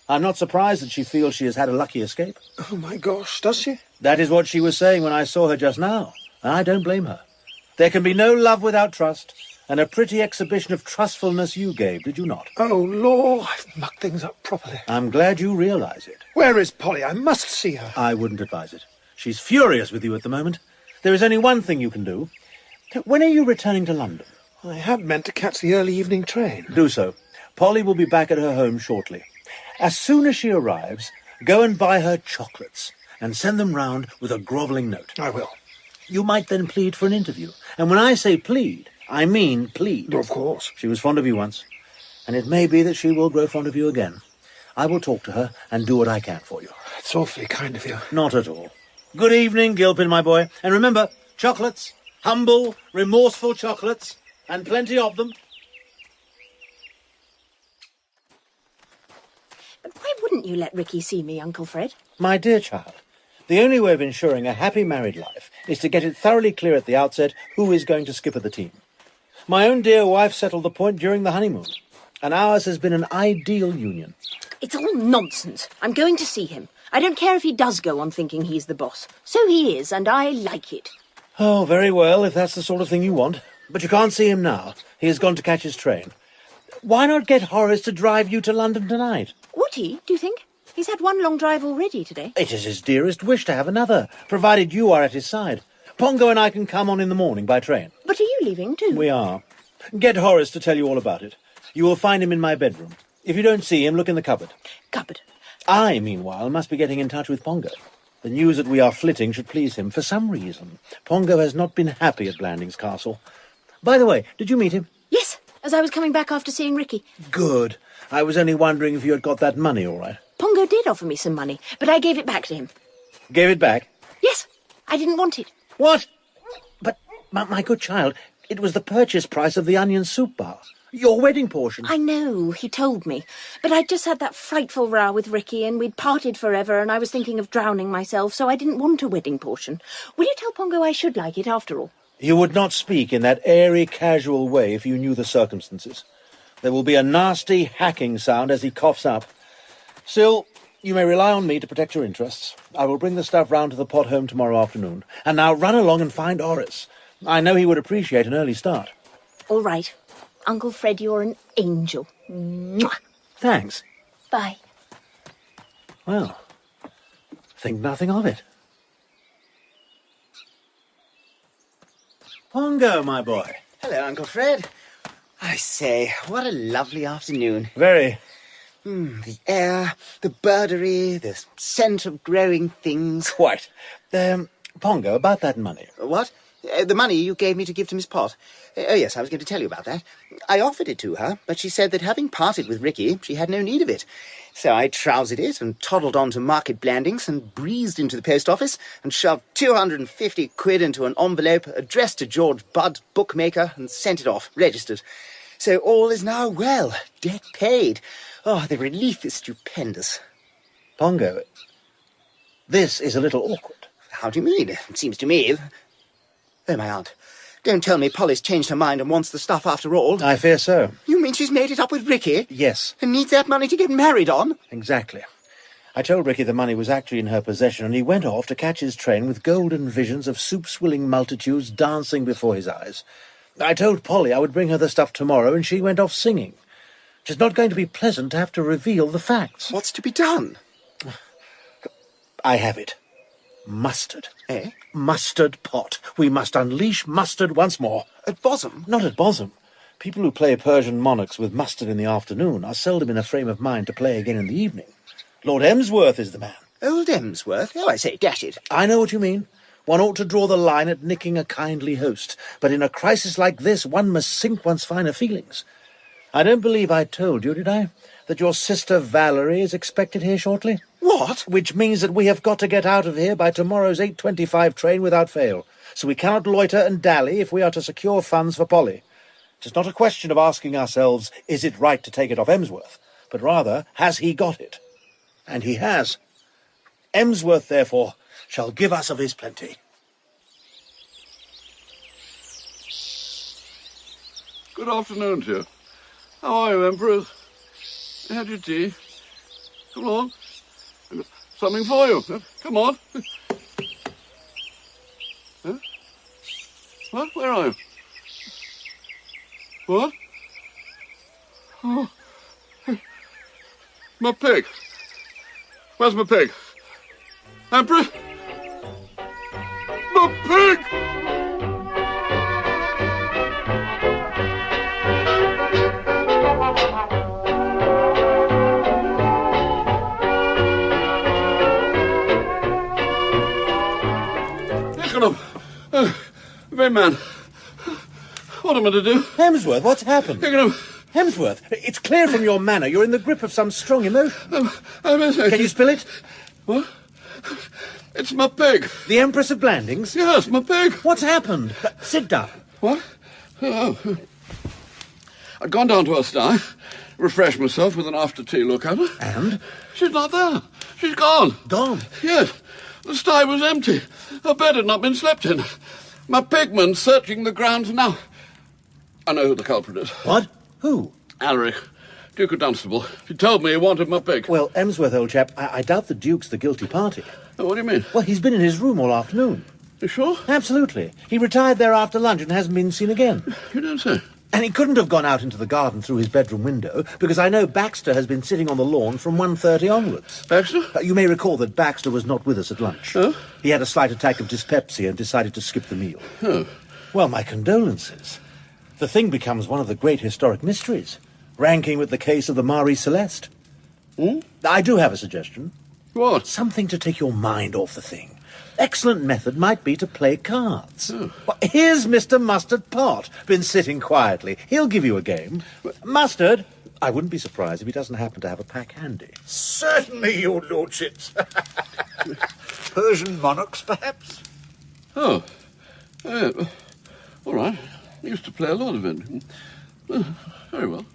I'm not surprised that she feels she has had a lucky escape. Oh, my gosh, does she? That is what she was saying when I saw her just now, and I don't blame her. There can be no love without trust, and a pretty exhibition of trustfulness you gave, did you not? Oh, Lord, I've mucked things up properly. I'm glad you realize it. Where is Polly? I must see her. I wouldn't advise it. She's furious with you at the moment. There is only one thing you can do. When are you returning to London? I had meant to catch the early evening train. Do so. Polly will be back at her home shortly. As soon as she arrives, go and buy her chocolates and send them round with a grovelling note. I will. You might then plead for an interview. And when I say plead, I mean plead. Of course. She was fond of you once, and it may be that she will grow fond of you again. I will talk to her and do what I can for you. It's awfully kind of you. Not at all. Good evening, Gilpin, my boy. And remember, chocolates, humble, remorseful chocolates, and plenty of them. But why wouldn't you let Ricky see me, Uncle Fred? My dear child, the only way of ensuring a happy married life is to get it thoroughly clear at the outset who is going to skipper the team. My own dear wife settled the point during the honeymoon, and ours has been an ideal union. It's all nonsense. I'm going to see him. I don't care if he does go on thinking he's the boss. So he is, and I like it. Oh, very well, if that's the sort of thing you want. But you can't see him now. He has gone to catch his train. Why not get Horace to drive you to London tonight? Would he, do you think? He's had one long drive already today. It is his dearest wish to have another, provided you are at his side. Pongo and I can come on in the morning by train. But are you leaving too? We are. Get Horace to tell you all about it. You will find him in my bedroom. If you don't see him, look in the cupboard. Cupboard. I, meanwhile, must be getting in touch with Pongo. The news that we are flitting should please him. For some reason, Pongo has not been happy at Blandings Castle. By the way, did you meet him? Yes, as I was coming back after seeing Ricky. Good. I was only wondering if you had got that money all right. Pongo did offer me some money, but I gave it back to him. Gave it back? Yes, I didn't want it. What? But, my good child, it was the purchase price of the onion soup bar. Your wedding portion. I know, he told me. But I'd just had that frightful row with Ricky, and we'd parted forever, and I was thinking of drowning myself, so I didn't want a wedding portion. Will you tell Pongo I should like it, after all? You would not speak in that airy, casual way if you knew the circumstances. There will be a nasty hacking sound as he coughs up. Still, you may rely on me to protect your interests. I will bring the stuff round to the pot home tomorrow afternoon. And now run along and find Horace. I know he would appreciate an early start. All right. Uncle Fred, you're an angel. Mwah. Thanks. Bye. Well, think nothing of it. Pongo, my boy. Hello, Uncle Fred. I say, what a lovely afternoon. Very. The air, the birdery, the scent of growing things. Quite. Pongo, about that money. What? The money you gave me to give to Miss Pott. Oh, yes, I was going to tell you about that. I offered it to her, but she said that having parted with Ricky, she had no need of it. So I trousered it and toddled on to Market Blandings and breezed into the post office and shoved 250 quid into an envelope addressed to George Budd, bookmaker, and sent it off, registered. So all is now well, debt paid. Oh, the relief is stupendous. Pongo, this is a little awkward. How do you mean? It seems to me... Oh, my aunt. Don't tell me Polly's changed her mind and wants the stuff after all. I fear so. You mean she's made it up with Ricky? Yes. And needs that money to get married on? Exactly. I told Ricky the money was actually in her possession, and he went off to catch his train with golden visions of soup-swilling multitudes dancing before his eyes. I told Polly I would bring her the stuff tomorrow, and she went off singing. It is not going to be pleasant to have to reveal the facts. What's to be done? I have it. Mustard. Eh? Mustard pot. We must unleash mustard once more. At Bosom? Not at Bosom. People who play Persian monarchs with mustard in the afternoon are seldom in a frame of mind to play again in the evening. Lord Emsworth is the man. Old Emsworth? Oh, I say, dash it. I know what you mean. One ought to draw the line at nicking a kindly host. But in a crisis like this, one must sink one's finer feelings. I don't believe I told you, did I, that your sister Valerie is expected here shortly? What? Which means that we have got to get out of here by tomorrow's 8:25 train without fail. So we cannot loiter and dally if we are to secure funds for Polly. It is not a question of asking ourselves, is it right to take it off Emsworth? But rather, has he got it? And he has. Emsworth, therefore, shall give us of his plenty. Good afternoon to you. How are you, Emperors? Had your tea? Come along. I've got something for you. Come on. Huh? What? Where are you? What? Oh. My pig. Where's my pig? Emperor? My pig! Ickenham! Very man. What am I to do? Hemsworth, what's happened? Ickenham. Hemsworth, it's clear from your manner you're in the grip of some strong emotion. Can you spill it? What? It's my pig. The Empress of Blandings? Yes, my pig. What's happened? Sit down. What? Oh. I'd gone down to her sty, refreshed myself with an after-tea look at her. And? She's not there. She's gone. Gone? Yes. The sty was empty. Her bed had not been slept in. My pigman's searching the grounds now. I know who the culprit is. What? Who? Alaric, Duke of Dunstable. He told me he wanted my pig. Well, Emsworth, old chap, I doubt the Duke's the guilty party. Oh, what do you mean? Well, he's been in his room all afternoon. You sure? Absolutely. He retired there after lunch and hasn't been seen again. You don't say. And he couldn't have gone out into the garden through his bedroom window, because I know Baxter has been sitting on the lawn from 1:30 onwards. Baxter? You may recall that Baxter was not with us at lunch. Oh? He had a slight attack of dyspepsia and decided to skip the meal. Oh. Well, my condolences. The thing becomes one of the great historic mysteries, ranking with the case of the Marie Celeste. I do have a suggestion. What? Something to take your mind off the thing. Excellent method might be to play cards. Oh. Well, here's Mr. Mustard Pot, been sitting quietly. He'll give you a game. Mustard, I wouldn't be surprised if he doesn't happen to have a pack handy. Certainly, your lordships. Persian monarchs, perhaps? Oh. All right. I used to play a lot of it. Very well.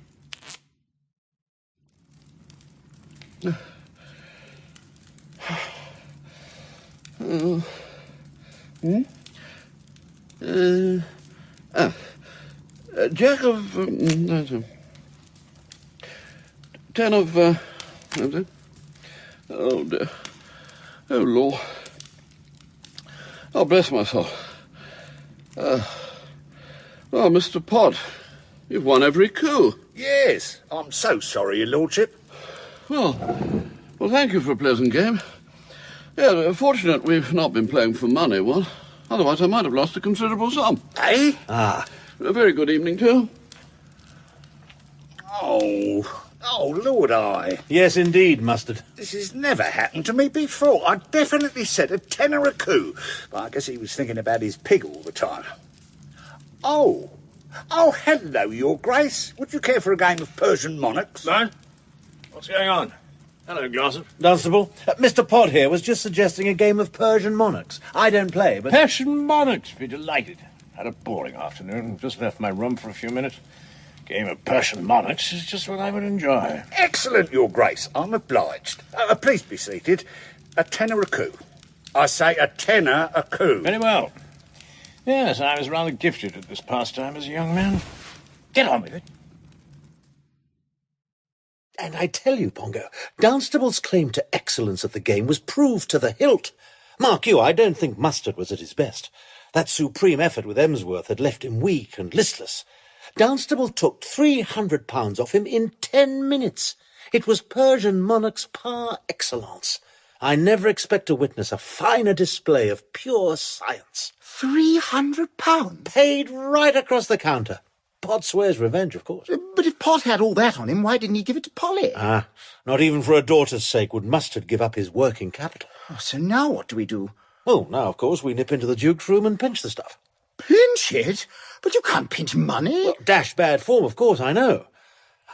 Jack of... 10 of... oh, dear. Oh, Lord. Oh, bless myself. Oh, Mr. Pot, you've won every coup. Yes, I'm so sorry, your lordship. Well, thank you for a pleasant game. Yeah, fortunate we've not been playing for money, well, otherwise I might have lost a considerable sum. Eh? Ah. A very good evening, too. Oh, Lord, I. Yes, indeed, Mustard. This has never happened to me before. I definitely said a tenner a coup, but I guess he was thinking about his pig all the time. Oh, hello, Your Grace. Would you care for a game of Persian monarchs? No? What's going on? Hello, Glossop. Dunstable, Mr. Pot here was just suggesting a game of Persian monarchs. I don't play, but... Persian monarchs, be delighted. Had a boring afternoon. Just left my room for a few minutes. Game of Persian monarchs is just what I would enjoy. Excellent, Your Grace. I'm obliged. Please be seated. A tenner a coup. I say a tenner a coup. Very well. Yes, I was rather gifted at this pastime as a young man. Get on with it. And I tell you, Pongo, Dunstable's claim to excellence at the game was proved to the hilt. Mark you, I don't think Mustard was at his best. That supreme effort with Emsworth had left him weak and listless. Dunstable took £300 off him in 10 minutes. It was Persian monarchs par excellence. I never expect to witness a finer display of pure science. £300? Paid right across the counter. Pot swears revenge, of course. But if Pot had all that on him, why didn't he give it to Polly? Not even for a daughter's sake would Mustard give up his working capital. Oh, so now what do we do? Oh, now, of course, we nip into the Duke's room and pinch the stuff. Pinch it? But you can't pinch money. Well, dash bad form, of course, I know.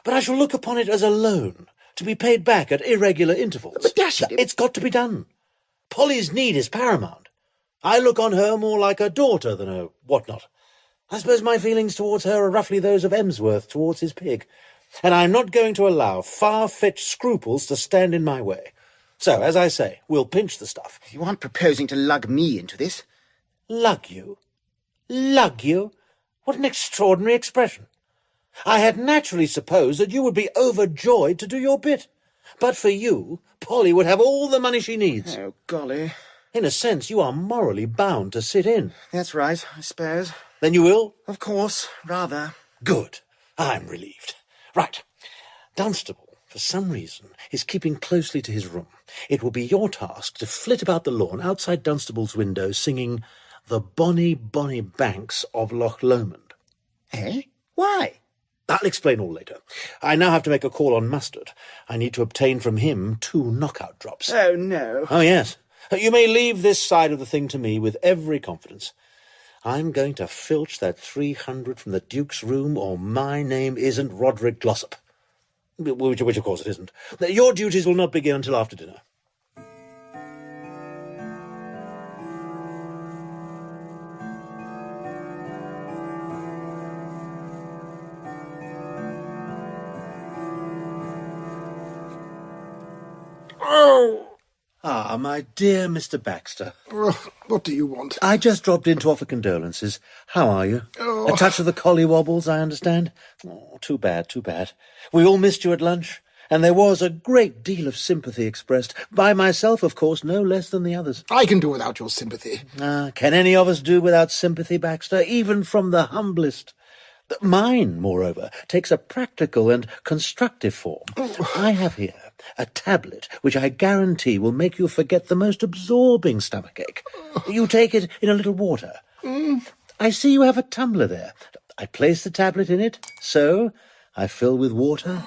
But I shall look upon it as a loan, to be paid back at irregular intervals. But dash it... It's got to be done. Polly's need is paramount. I look on her more like a daughter than a whatnot. I suppose my feelings towards her are roughly those of Emsworth towards his pig, and I'm not going to allow far-fetched scruples to stand in my way. So, as I say, we'll pinch the stuff. You aren't proposing to lug me into this? Lug you? Lug you? What an extraordinary expression. I had naturally supposed that you would be overjoyed to do your bit. But for you, Polly would have all the money she needs. Oh, golly. In a sense, you are morally bound to sit in. That's right, I suppose. Then you will? Of course, rather. Good. I'm relieved. Right. Dunstable, for some reason, is keeping closely to his room. It will be your task to flit about the lawn outside Dunstable's window singing The Bonny, Bonny Banks of Loch Lomond. Eh? Why? I'll explain all later. I now have to make a call on Mustard. I need to obtain from him 2 knockout drops. Oh, no. Oh, yes. You may leave this side of the thing to me with every confidence. I'm going to filch that 300 from the Duke's room, or my name isn't Roderick Glossop. Which of course it isn't. Your duties will not begin until after dinner. Oh! Ah, my dear Mr. Baxter. What do you want? I just dropped in to offer condolences. How are you? Oh. A touch of the collywobbles, I understand? Oh, too bad, too bad. We all missed you at lunch, and there was a great deal of sympathy expressed. By myself, of course, no less than the others. I can do without your sympathy. Can any of us do without sympathy, Baxter, even from the humblest? Mine, moreover, takes a practical and constructive form. I have here a tablet which I guarantee will make you forget the most absorbing stomachache. You take it in a little water. I see you have a tumbler there. I place the tablet in it, so I fill with water.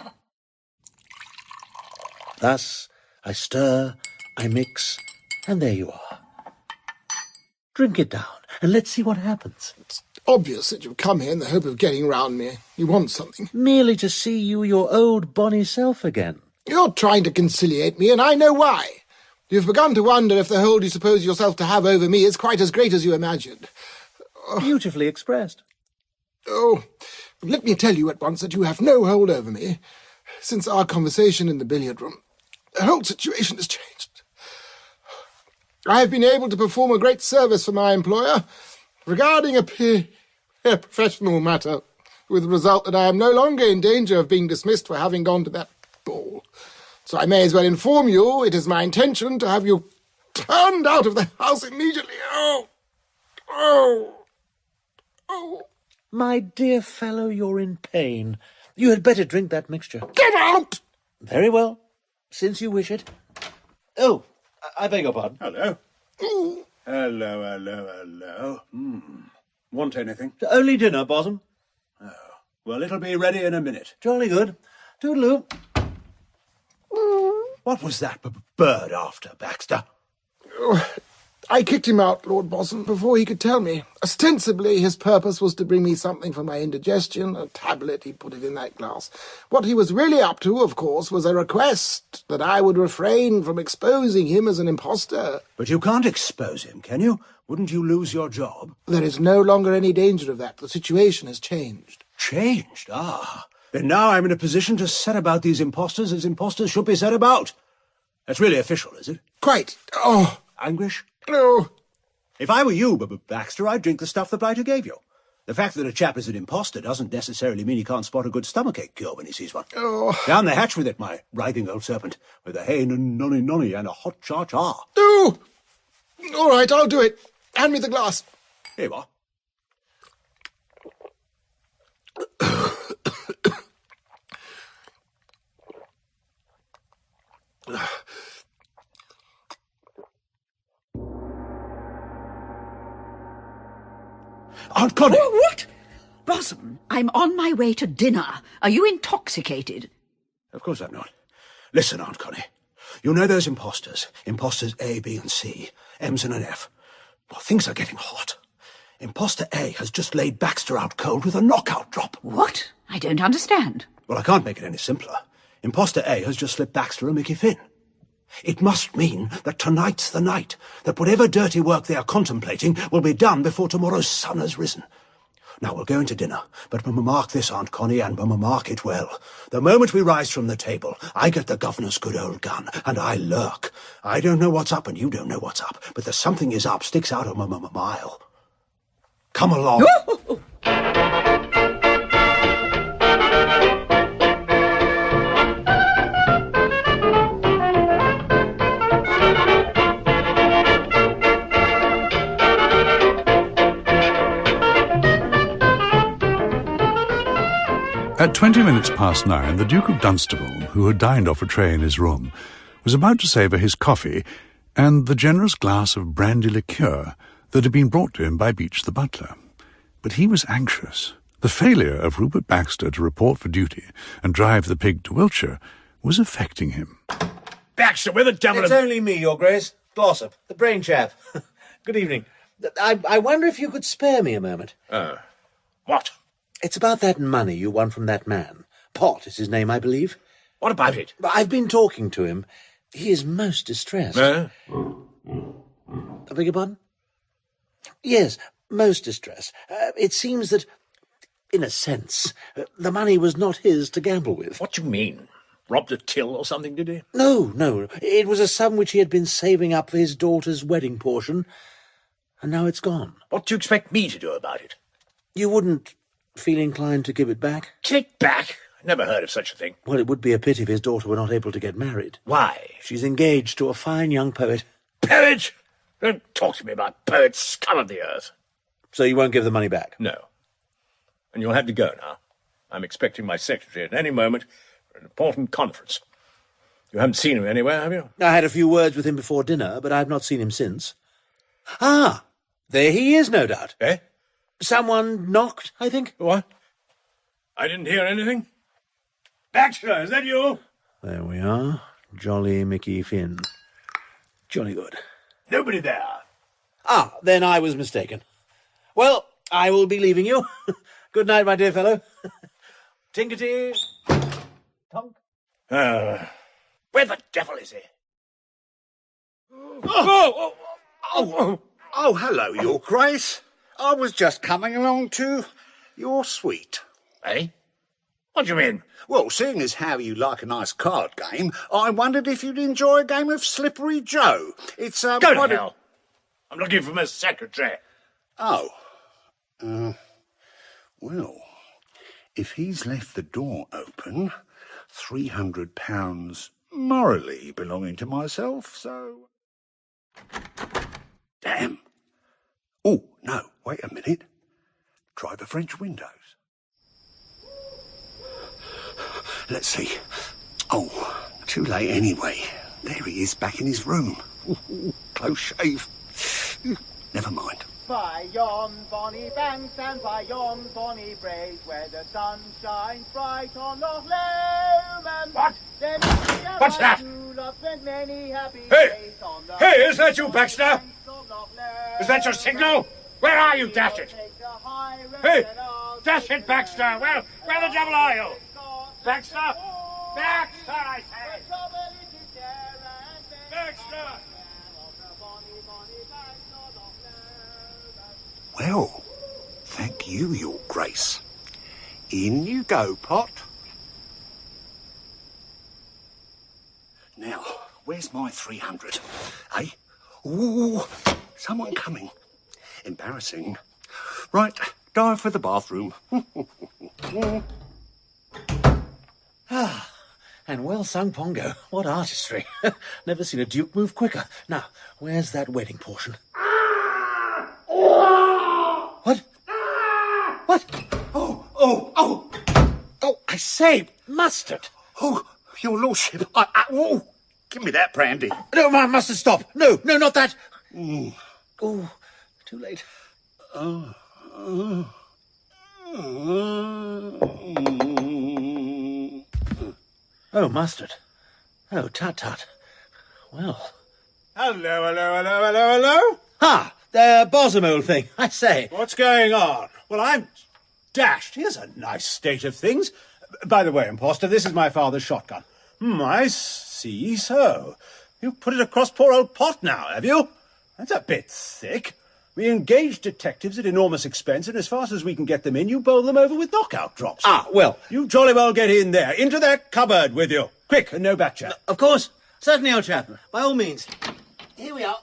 Thus, I stir, I mix, and there you are. Drink it down, and let's see what happens. It's obvious that you've come here in the hope of getting round me. You want something. Merely to see you your old bonny self again. You're trying to conciliate me, and I know why. You've begun to wonder if the hold you suppose yourself to have over me is quite as great as you imagined. Beautifully expressed. Oh, let me tell you at once that you have no hold over me. Since our conversation in the billiard room, the whole situation has changed. I have been able to perform a great service for my employer regarding a professional matter, with the result that I am no longer in danger of being dismissed for having gone to that ball. So I may as well inform you it is my intention to have you turned out of the house immediately. Oh! My dear fellow, you're in pain. You had better drink that mixture. Get out! Very well, since you wish it. Oh, I beg your pardon. Hello. Hello. Want anything? Only dinner, Bosom. Oh, well, it'll be ready in a minute. Jolly good. Toodaloo. What was that bird after, Baxter? I kicked him out, Lord Bosom, before he could tell me. Ostensibly, his purpose was to bring me something for my indigestion, a tablet, he put it in that glass. What he was really up to, of course, was a request that I would refrain from exposing him as an impostor. But you can't expose him, can you? Wouldn't you lose your job? There is no longer any danger of that. The situation has changed. Changed? Ah. Then now I'm in a position to set about these impostors as impostors should be set about. That's really official, is it? Quite. Oh. Anguish? No. If I were you, Baxter, I'd drink the stuff the blighter gave you. The fact that a chap is an impostor doesn't necessarily mean he can't spot a good stomachache cure when he sees one. Oh. Down the hatch with it, my writhing old serpent, with a hey nonny nonny and a hot cha-cha. No! All right, I'll do it. Hand me the glass. Here you are. Aunt Connie! What? Bosom, I'm on my way to dinner. Are you intoxicated? Of course I'm not. Listen, Aunt Connie. You know those impostors? Impostors A, B, and C. M's and an F. Well, things are getting hot. Imposter A has just laid Baxter out cold with a knockout drop. What? I don't understand. Well, I can't make it any simpler. Imposter A has just slipped Baxter a Mickey Finn. It must mean that tonight's the night, that whatever dirty work they are contemplating will be done before tomorrow's sun has risen. Now, we'll go into dinner, but mark this, Aunt Connie, and mark it well. The moment we rise from the table, I get the governor's good old gun, and I lurk. I don't know what's up, and you don't know what's up, but the something is up sticks out a mile. Come along. At 20 minutes past 9, the Duke of Dunstable, who had dined off a tray in his room, was about to savour his coffee and the generous glass of brandy liqueur that had been brought to him by Beach the butler. But he was anxious. The failure of Rupert Baxter to report for duty and drive the pig to Wiltshire was affecting him. Baxter, where the devil... It's only me, Your Grace. Glossop, the brain chap. Good evening. I wonder if you could spare me a moment. What? It's about that money you won from that man. Pot is his name, I believe. What about it? I've been talking to him. He is most distressed. I beg your pardon? Yes, most distressed. It seems that, in a sense, the money was not his to gamble with. What do you mean? Robbed a till or something, did he? No. It was a sum which he had been saving up for his daughter's wedding portion, and now it's gone. What do you expect me to do about it? You wouldn't feel inclined to give it back? Give it back? I never heard of such a thing. Well, it would be a pity if his daughter were not able to get married. Why? She's engaged to a fine young poet. Poet? Don't talk to me about poets, scum of the earth. So you won't give the money back? No. And you'll have to go now. I'm expecting my secretary at any moment for an important conference. You haven't seen him anywhere, have you? I had a few words with him before dinner, but I've not seen him since. Ah, there he is, no doubt. Eh? Someone knocked, I think. What? I didn't hear anything. Baxter, is that you? There we are. Jolly Mickey Finn. Jolly good. Nobody there. Ah, then I was mistaken. Well, I will be leaving you. Good night, my dear fellow. Tinkety. Tonk. Where the devil is he? Oh, hello, Your Grace. I was just coming along to your suite. Eh? What do you mean? Well, seeing as how you like a nice card game, I wondered if you'd enjoy a game of Slippery Joe. It's Go to hell. I'm looking for my secretary. Oh. Well, if he's left the door open, £300 morally belonging to myself, so... Damn. Oh, no, wait a minute. Try the French windows. Let's see. Oh, too late anyway. There he is, back in his room. Close shave. Never mind. By yon bonny banks and by yon bonny braes, where the sun shines bright on Loch Lomond. What? Then What's that? Many happy Hey! days on the Hey, is that you, Baxter? Is that your signal? Where are you, dash it? Hey! Dash it, Baxter! Where the devil are you? Baxter! Baxter, I say! Baxter! Well, thank you, Your Grace. In you go, Pot. Now, where's my 300? Eh? Ooh, someone coming. Embarrassing. Right, dive for the bathroom. Ah, and well sung, Pongo. What artistry. Never seen a duke move quicker. Now, where's that wedding portion? What? What? Oh, I say, mustard. Oh, your lordship. Give me that brandy. No, my mustard, stop. No, not that. Oh, too late. Oh, mustard. Oh, tut. Well. Hello. Ha! The bosom, old thing, I say. What's going on? Well, I'm dashed. Here's a nice state of things. By the way, impostor, this is my father's shotgun. I see so. You've put it across poor old Pot now, have you? That's a bit thick. We engage detectives at enormous expense, and as fast as we can get them in, you bowl them over with knockout drops. Ah, well. You jolly well get in there. Into that cupboard with you. Quick, and no back chat. Of course. Certainly, old chap. By all means. Here we are.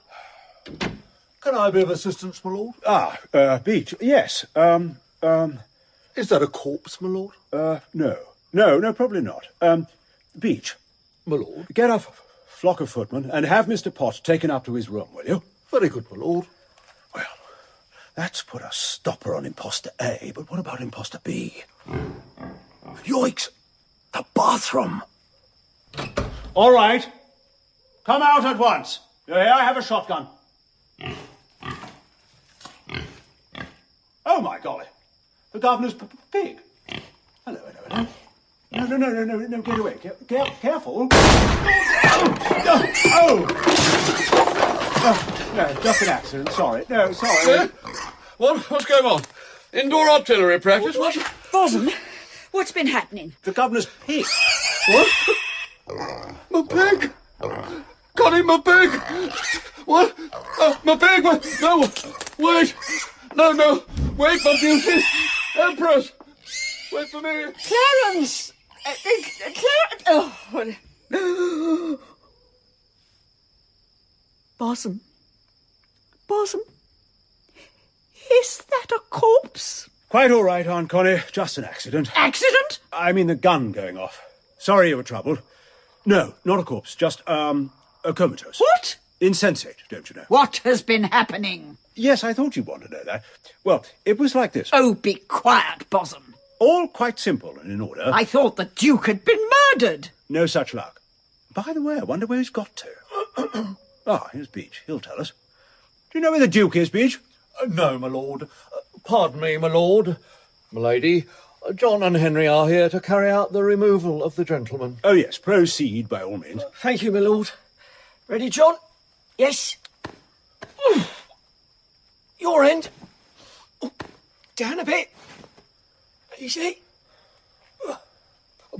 Can I be of assistance, my lord? Beach, yes. Is that a corpse, my lord? No, probably not. Beach. My lord? Get a flock of footmen and have Mr. Pot taken up to his room, will you? Very good, my lord. Well, that's put a stopper on imposter A, but what about imposter B? Yoicks! The bathroom! All right. Come out at once. You hear? I have a shotgun. Oh, my golly. The governor's pig. Hello. No, get away. Careful. Oh! No, just an accident. Sorry. No, sorry. What's going on? Indoor artillery practice? What? Bosom, what's been happening? The governor's pig. What? My pig! Got him, my pig! What? My pig! No! Wait! No! Wait, my beauty! Empress! Wait for me! Clarence! Clarence! Oh. Bosom. Is that a corpse? Quite all right, Aunt Connie. Just an accident. Accident? I mean the gun going off. Sorry you were troubled. No, not a corpse. Just, a comatose. What? Insensate, don't you know? What has been happening? Yes, I thought you'd want to know that. Well, it was like this. Oh, be quiet, Bosom. All quite simple and in order. I thought the Duke had been murdered. No such luck. By the way, I wonder where he's got to. Here's Beach. He'll tell us. Do you know where the Duke is, Beach? No, my lord. Pardon me, my lord. Milady, John and Henry are here to carry out the removal of the gentleman. Oh, yes, proceed by all means. Thank you, my lord. Ready, John? Yes? Your end. Down a bit. Easy.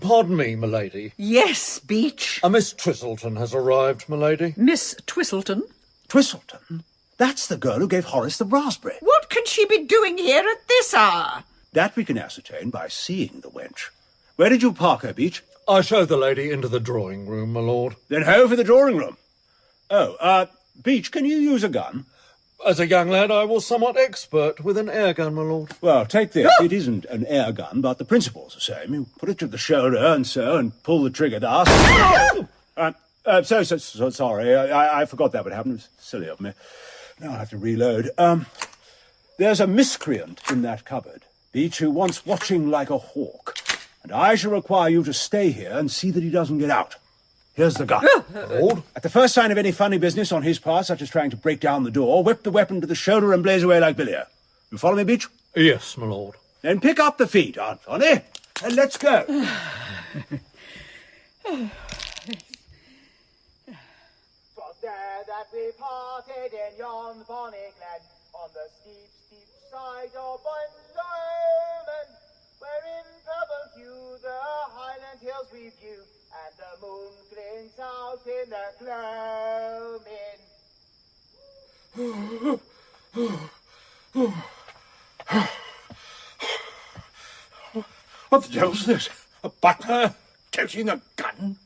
Pardon me, milady. Yes, Beach. A Miss Twistleton has arrived, milady. Miss Twistleton? Twistleton? That's the girl who gave Horace the raspberry. What can she be doing here at this hour? That we can ascertain by seeing the wench. Where did you park her, Beach? I showed the lady into the drawing room, my lord. Then ho for the drawing room. Oh, Beach, can you use a gun? As a young lad, I was somewhat expert with an air gun, my lord. Well, take this. It isn't an air gun, but the principle's the same. You put it to the shoulder and pull the trigger thus. So sorry. I forgot that would happen. It's silly of me. Now I'll have to reload. There's a miscreant in that cupboard, Beach, who wants watching like a hawk. And I shall require you to stay here and see that he doesn't get out. Here's the gun. Lord, at the first sign of any funny business on his part, such as trying to break down the door, whip the weapon to the shoulder and blaze away like Billy. You follow me, Beach? Yes, my lord. Then pick up the feet, Aunt Connie, and let's go. 'Twas there that we parted in yon bonny glen, on the steep, steep side of Bunloman, where in purple hue the highland hills we view, and the moon glints out in the gloaming. What the devil's this? A butler toting a gun?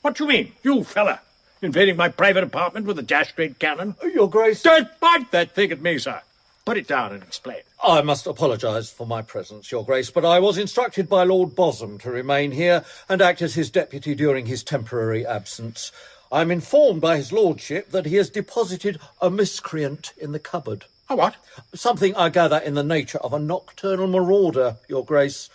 What do you mean, you fella? Invading my private apartment with a dash-straight cannon? Your Grace. Don't point that thing at me, sir. Put it down and explain. I must apologise for my presence, Your Grace, but I was instructed by Lord Bosom to remain here and act as his deputy during his temporary absence. I am informed by his lordship that he has deposited a miscreant in the cupboard. A what? Something, I gather, in the nature of a nocturnal marauder, Your Grace.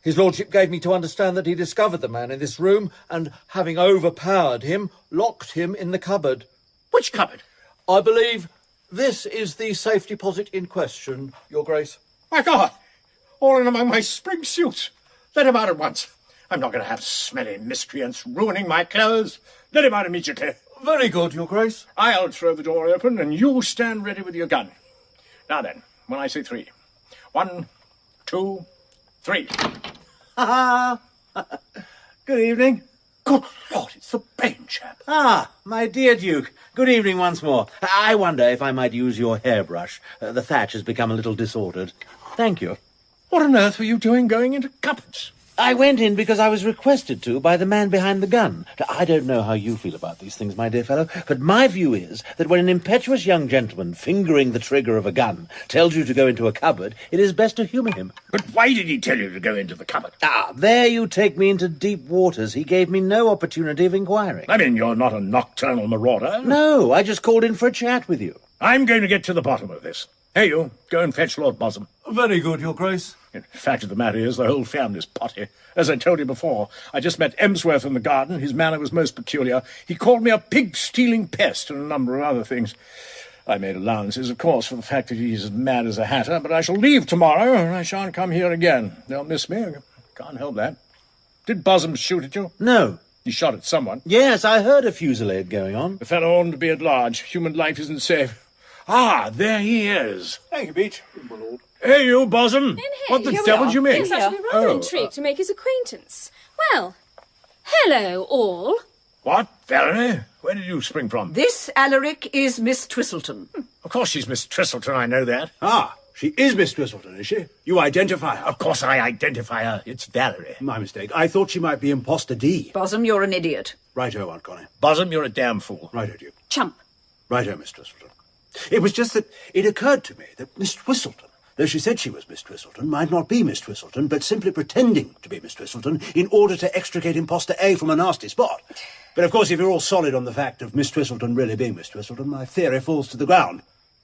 His lordship gave me to understand that he discovered the man in this room and, having overpowered him, locked him in the cupboard. Which cupboard? I believe this is the safe deposit in question, Your Grace. My God! All in among my spring suits. Let him out at once. I'm not going to have smelly miscreants ruining my clothes. Let him out immediately. Very good, Your Grace. I'll throw the door open, and you stand ready with your gun. Now then, when I say 3. 1, 2, 3. Ha ha! Good evening. Good Lord, it's the Bain chap. Ah, my dear Duke. Good evening once more. I wonder if I might use your hairbrush. The thatch has become a little disordered. Thank you. What on earth were you doing going into cupboards? I went in because I was requested to by the man behind the gun. I don't know how you feel about these things, my dear fellow, but my view is that when an impetuous young gentleman fingering the trigger of a gun tells you to go into a cupboard, it is best to humour him. But why did he tell you to go into the cupboard? Ah, there you take me into deep waters. He gave me no opportunity of inquiring. I mean, you're not a nocturnal marauder. No, I just called in for a chat with you. I'm going to get to the bottom of this. Hey, you, go and fetch Lord Bosom. Very good, Your Grace. In fact of the matter is, the whole family's potty. As I told you before, I just met Emsworth in the garden. His manner was most peculiar. He called me a pig-stealing pest and a number of other things. I made allowances, of course, for the fact that he's as mad as a hatter, but I shall leave tomorrow, and I shan't come here again. They'll miss me. Can't help that. Did Bosom shoot at you? No. He shot at someone. Yes, I heard a fusillade going on. The fellow oughtn't to be at large. Human life isn't safe. Ah, there he is. Thank you, Beach. My lord. Hey, you, Bosom. What the devil do you mean? Yes, I should be rather intrigued to make his acquaintance. Well, hello, all. What, Valerie? Where did you spring from? This, Alaric, is Miss Twistleton. Of course she's Miss Twistleton, I know that. Ah, she is Miss Twistleton, is she? You identify her? Of course I identify her. It's Valerie. My mistake. I thought she might be imposter D. Bosom, you're an idiot. Righto, Aunt Connie. Bosom, you're a damn fool. Righto, Duke. Chump. Righto, Miss Twistleton. It was just that it occurred to me that Miss Twistleton, though she said she was Miss Twistleton, might not be Miss Twistleton, but simply pretending to be Miss Twistleton in order to extricate imposter A from a nasty spot. But of course, if you're all solid on the fact of Miss Twistleton really being Miss Twistleton, my theory falls to the ground.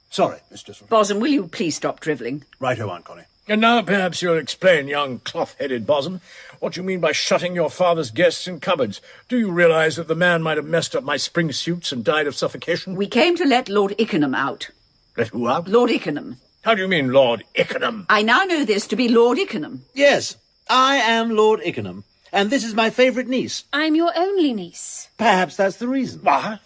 Sorry, Miss Twistleton. Bosom, will you please stop drivelling? Righto, Aunt Connie. And now perhaps you'll explain, young cloth-headed Bosom, what you mean by shutting your father's guests in cupboards. Do you realise that the man might have messed up my spring suits and died of suffocation? We came to let Lord Ickenham out. Let who out? Lord Ickenham. How do you mean, Lord Ickenham? I now know this to be Lord Ickenham. Yes, I am Lord Ickenham, and this is my favourite niece. I'm your only niece. Perhaps that's the reason. What?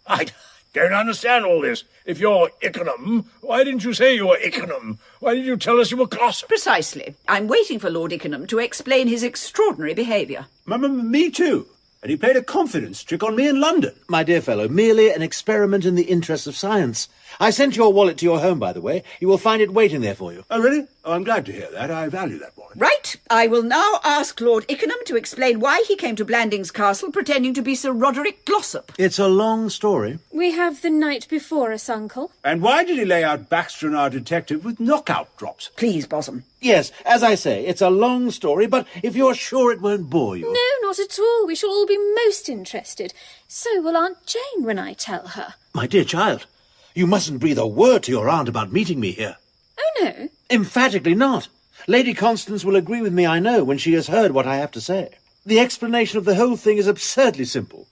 I don't understand all this. If you're Ickenham, why didn't you say you were Ickenham? Why did you tell us you were Glossop? Precisely. I'm waiting for Lord Ickenham to explain his extraordinary behaviour. Me too. And he played a confidence trick on me in London. My dear fellow, merely an experiment in the interests of science. I sent your wallet to your home, by the way. You will find it waiting there for you. Oh, really? Oh, I'm glad to hear that. I value that wallet. Right. I will now ask Lord Ickenham to explain why he came to Blandings Castle pretending to be Sir Roderick Glossop. It's a long story. We have the night before us, Uncle. And why did he lay out Baxter and our detective with knockout drops? Please, Bosom. Yes, as I say, it's a long story, but if you're sure it won't bore you... No, not at all. We shall all be most interested. So will Aunt Jane when I tell her. My dear child, you mustn't breathe a word to your aunt about meeting me here. Oh, no. Emphatically not. Lady Constance will agree with me, I know, when she has heard what I have to say. The explanation of the whole thing is absurdly simple.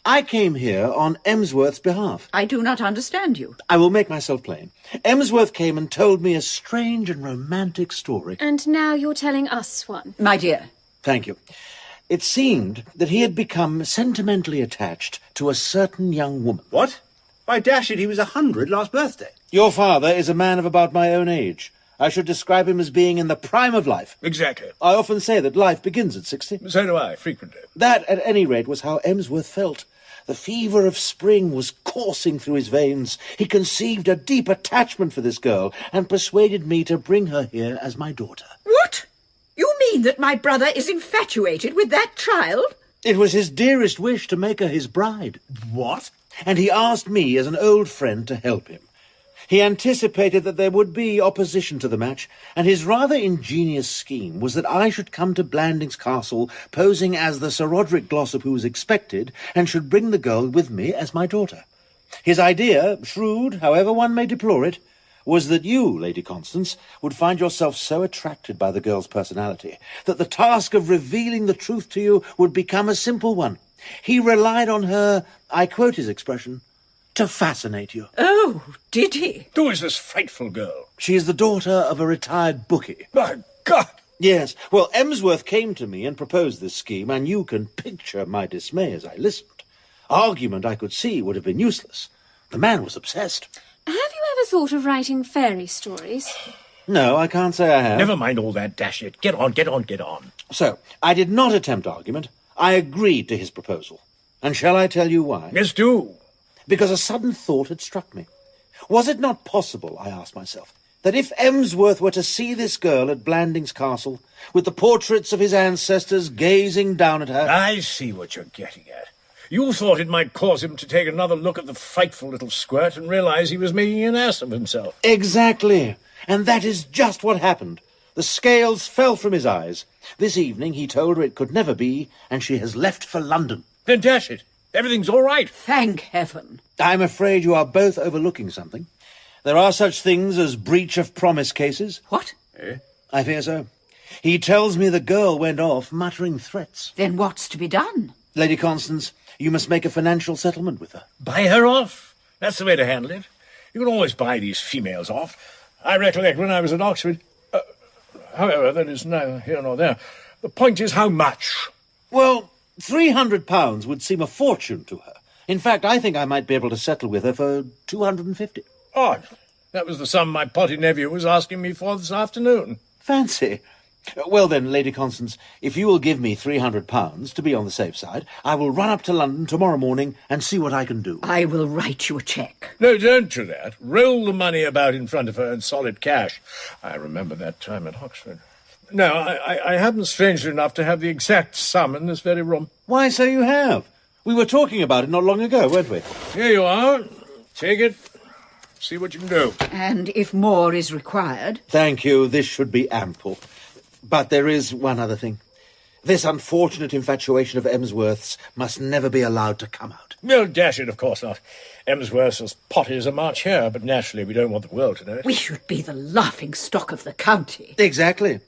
I came here on Emsworth's behalf. I do not understand you. I will make myself plain. Emsworth came and told me a strange and romantic story. And now you're telling us one. My dear. Thank you. It seemed that he had become sentimentally attached to a certain young woman. What? Why, dash it, he was 100 last birthday. Your father is a man of about my own age. I should describe him as being in the prime of life. Exactly. I often say that life begins at 60. So do I, frequently. That, at any rate, was how Emsworth felt. The fever of spring was coursing through his veins. He conceived a deep attachment for this girl and persuaded me to bring her here as my daughter. What? You mean that my brother is infatuated with that child? It was his dearest wish to make her his bride. What? And he asked me as an old friend to help him. He anticipated that there would be opposition to the match, and his rather ingenious scheme was that I should come to Blandings Castle posing as the Sir Roderick Glossop who was expected, and should bring the girl with me as my daughter. His idea, shrewd, however one may deplore it, was that you, Lady Constance, would find yourself so attracted by the girl's personality that the task of revealing the truth to you would become a simple one. He relied on her, I quote his expression, to fascinate you. Oh, did he? Who is this frightful girl? She is the daughter of a retired bookie. My God! Yes, well, Emsworth came to me and proposed this scheme, and you can picture my dismay as I listened. Argument, I could see, would have been useless. The man was obsessed. Have you ever thought of writing fairy stories? No, I can't say I have. Never mind all that, dash it. Get on, get on, get on. So, I did not attempt argument. I agreed to his proposal. And shall I tell you why? Yes, do. Because a sudden thought had struck me. Was it not possible, I asked myself, that if Emsworth were to see this girl at Blandings Castle, with the portraits of his ancestors gazing down at her... I see what you're getting at. You thought it might cause him to take another look at the frightful little squirt and realize he was making an ass of himself. Exactly. And that is just what happened. The scales fell from his eyes. This evening he told her it could never be, and she has left for London. Then dash it. Everything's all right. Thank heaven. I'm afraid you are both overlooking something. There are such things as breach of promise cases. What? I fear so. He tells me the girl went off muttering threats. Then what's to be done? Lady Constance, you must make a financial settlement with her. Buy her off? That's the way to handle it. You can always buy these females off. I recollect when I was at Oxford. However, that is neither here nor there. The point is how much. Well, £300 would seem a fortune to her. In fact, I think I might be able to settle with her for £250. Oh, that was the sum my potty nephew was asking me for this afternoon. Fancy. Well then, Lady Constance, if you will give me £300 to be on the safe side, I will run up to London tomorrow morning and see what I can do. I will write you a cheque. No, don't do that. Roll the money about in front of her in solid cash. I remember that time at Oxford. No, I happen strangely enough to have the exact sum in this very room. Why, so you have. We were talking about it not long ago, weren't we? Here you are. Take it. See what you can do. And if more is required... Thank you. This should be ample. But there is one other thing. This unfortunate infatuation of Emsworth's must never be allowed to come out. No, dash it, of course not. Emsworth's as potty as a March hare, but naturally we don't want the world to know it. We should be the laughing stock of the county. Exactly.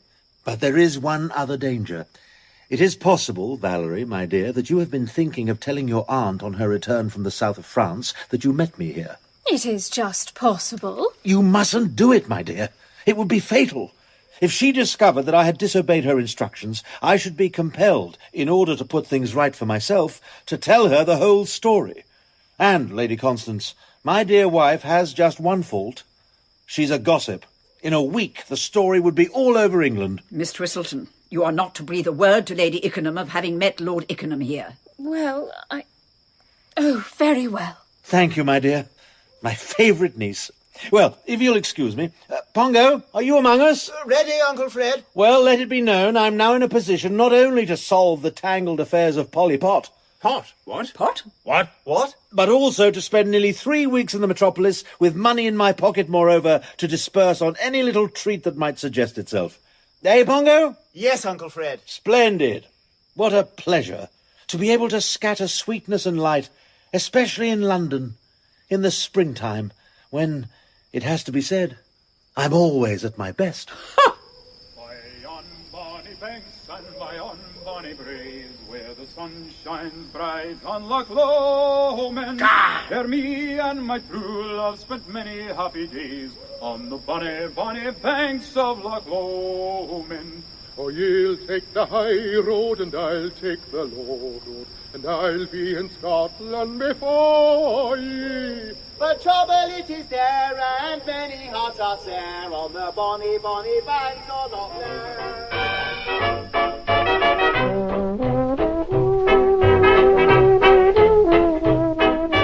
But there is one other danger. It is possible, Valerie, my dear, that you have been thinking of telling your aunt on her return from the south of France that you met me here. It is just possible. You mustn't do it, my dear. It would be fatal. If she discovered that I had disobeyed her instructions, I should be compelled, in order to put things right for myself, to tell her the whole story. And, Lady Constance, my dear wife has just one fault. She's a gossip. In a week, the story would be all over England. Miss Twistleton, you are not to breathe a word to Lady Ickenham of having met Lord Ickenham here. Well, Oh, very well. Thank you, my dear. My favourite niece. Well, if you'll excuse me. Pongo, are you among us? Ready, Uncle Fred. Well, let it be known I'm now in a position not only to solve the tangled affairs of Polly Pot. Pot? What? Pot? What? But also to spend nearly 3 weeks in the metropolis with money in my pocket, moreover, to disperse on any little treat that might suggest itself. Eh, Pongo? Yes, Uncle Fred. Splendid. What a pleasure to be able to scatter sweetness and light, especially in London, in the springtime, when, it has to be said, I'm always at my best. By on bonny banks and by on bonny braes, where the sun shines bright on Loch Lomond, there me and my true love spent many happy days on the bonny, bonny banks of Loch Lomond. Oh, you'll take the high road and I'll take the low road, and I'll be in Scotland before ye. But trouble it is there, and many hearts are sere on the bonny, bonny banks of Loch Lomond.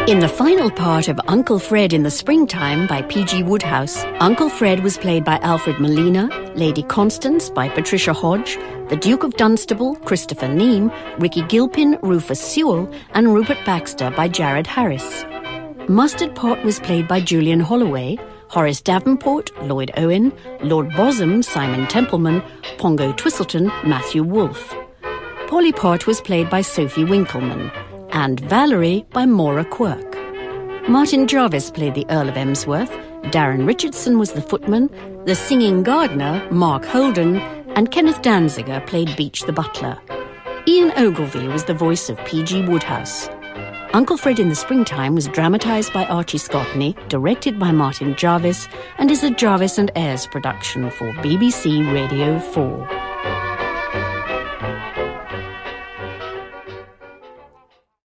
In the final part of Uncle Fred in the Springtime by P.G. Wodehouse, Uncle Fred was played by Alfred Molina, Lady Constance by Patricia Hodge, the Duke of Dunstable, Christopher Neame, Ricky Gilpin, Rufus Sewell, and Rupert Baxter by Jared Harris. Mustard Pot was played by Julian Holloway, Horace Davenport, Lloyd Owen, Lord Bosom, Simon Templeman, Pongo Twistleton, Matthew Wolfe. Polly Pot was played by Sophie Winkleman, and Valerie by Maura Quirk. Martin Jarvis played the Earl of Emsworth, Darren Richardson was the footman, the singing gardener, Mark Holden, and Kenneth Danziger played Beach the butler. Ian Ogilvy was the voice of P.G. Wodehouse. Uncle Fred in the Springtime was dramatised by Archie Scotney, directed by Martin Jarvis, and is a Jarvis and Ayres production for BBC Radio 4.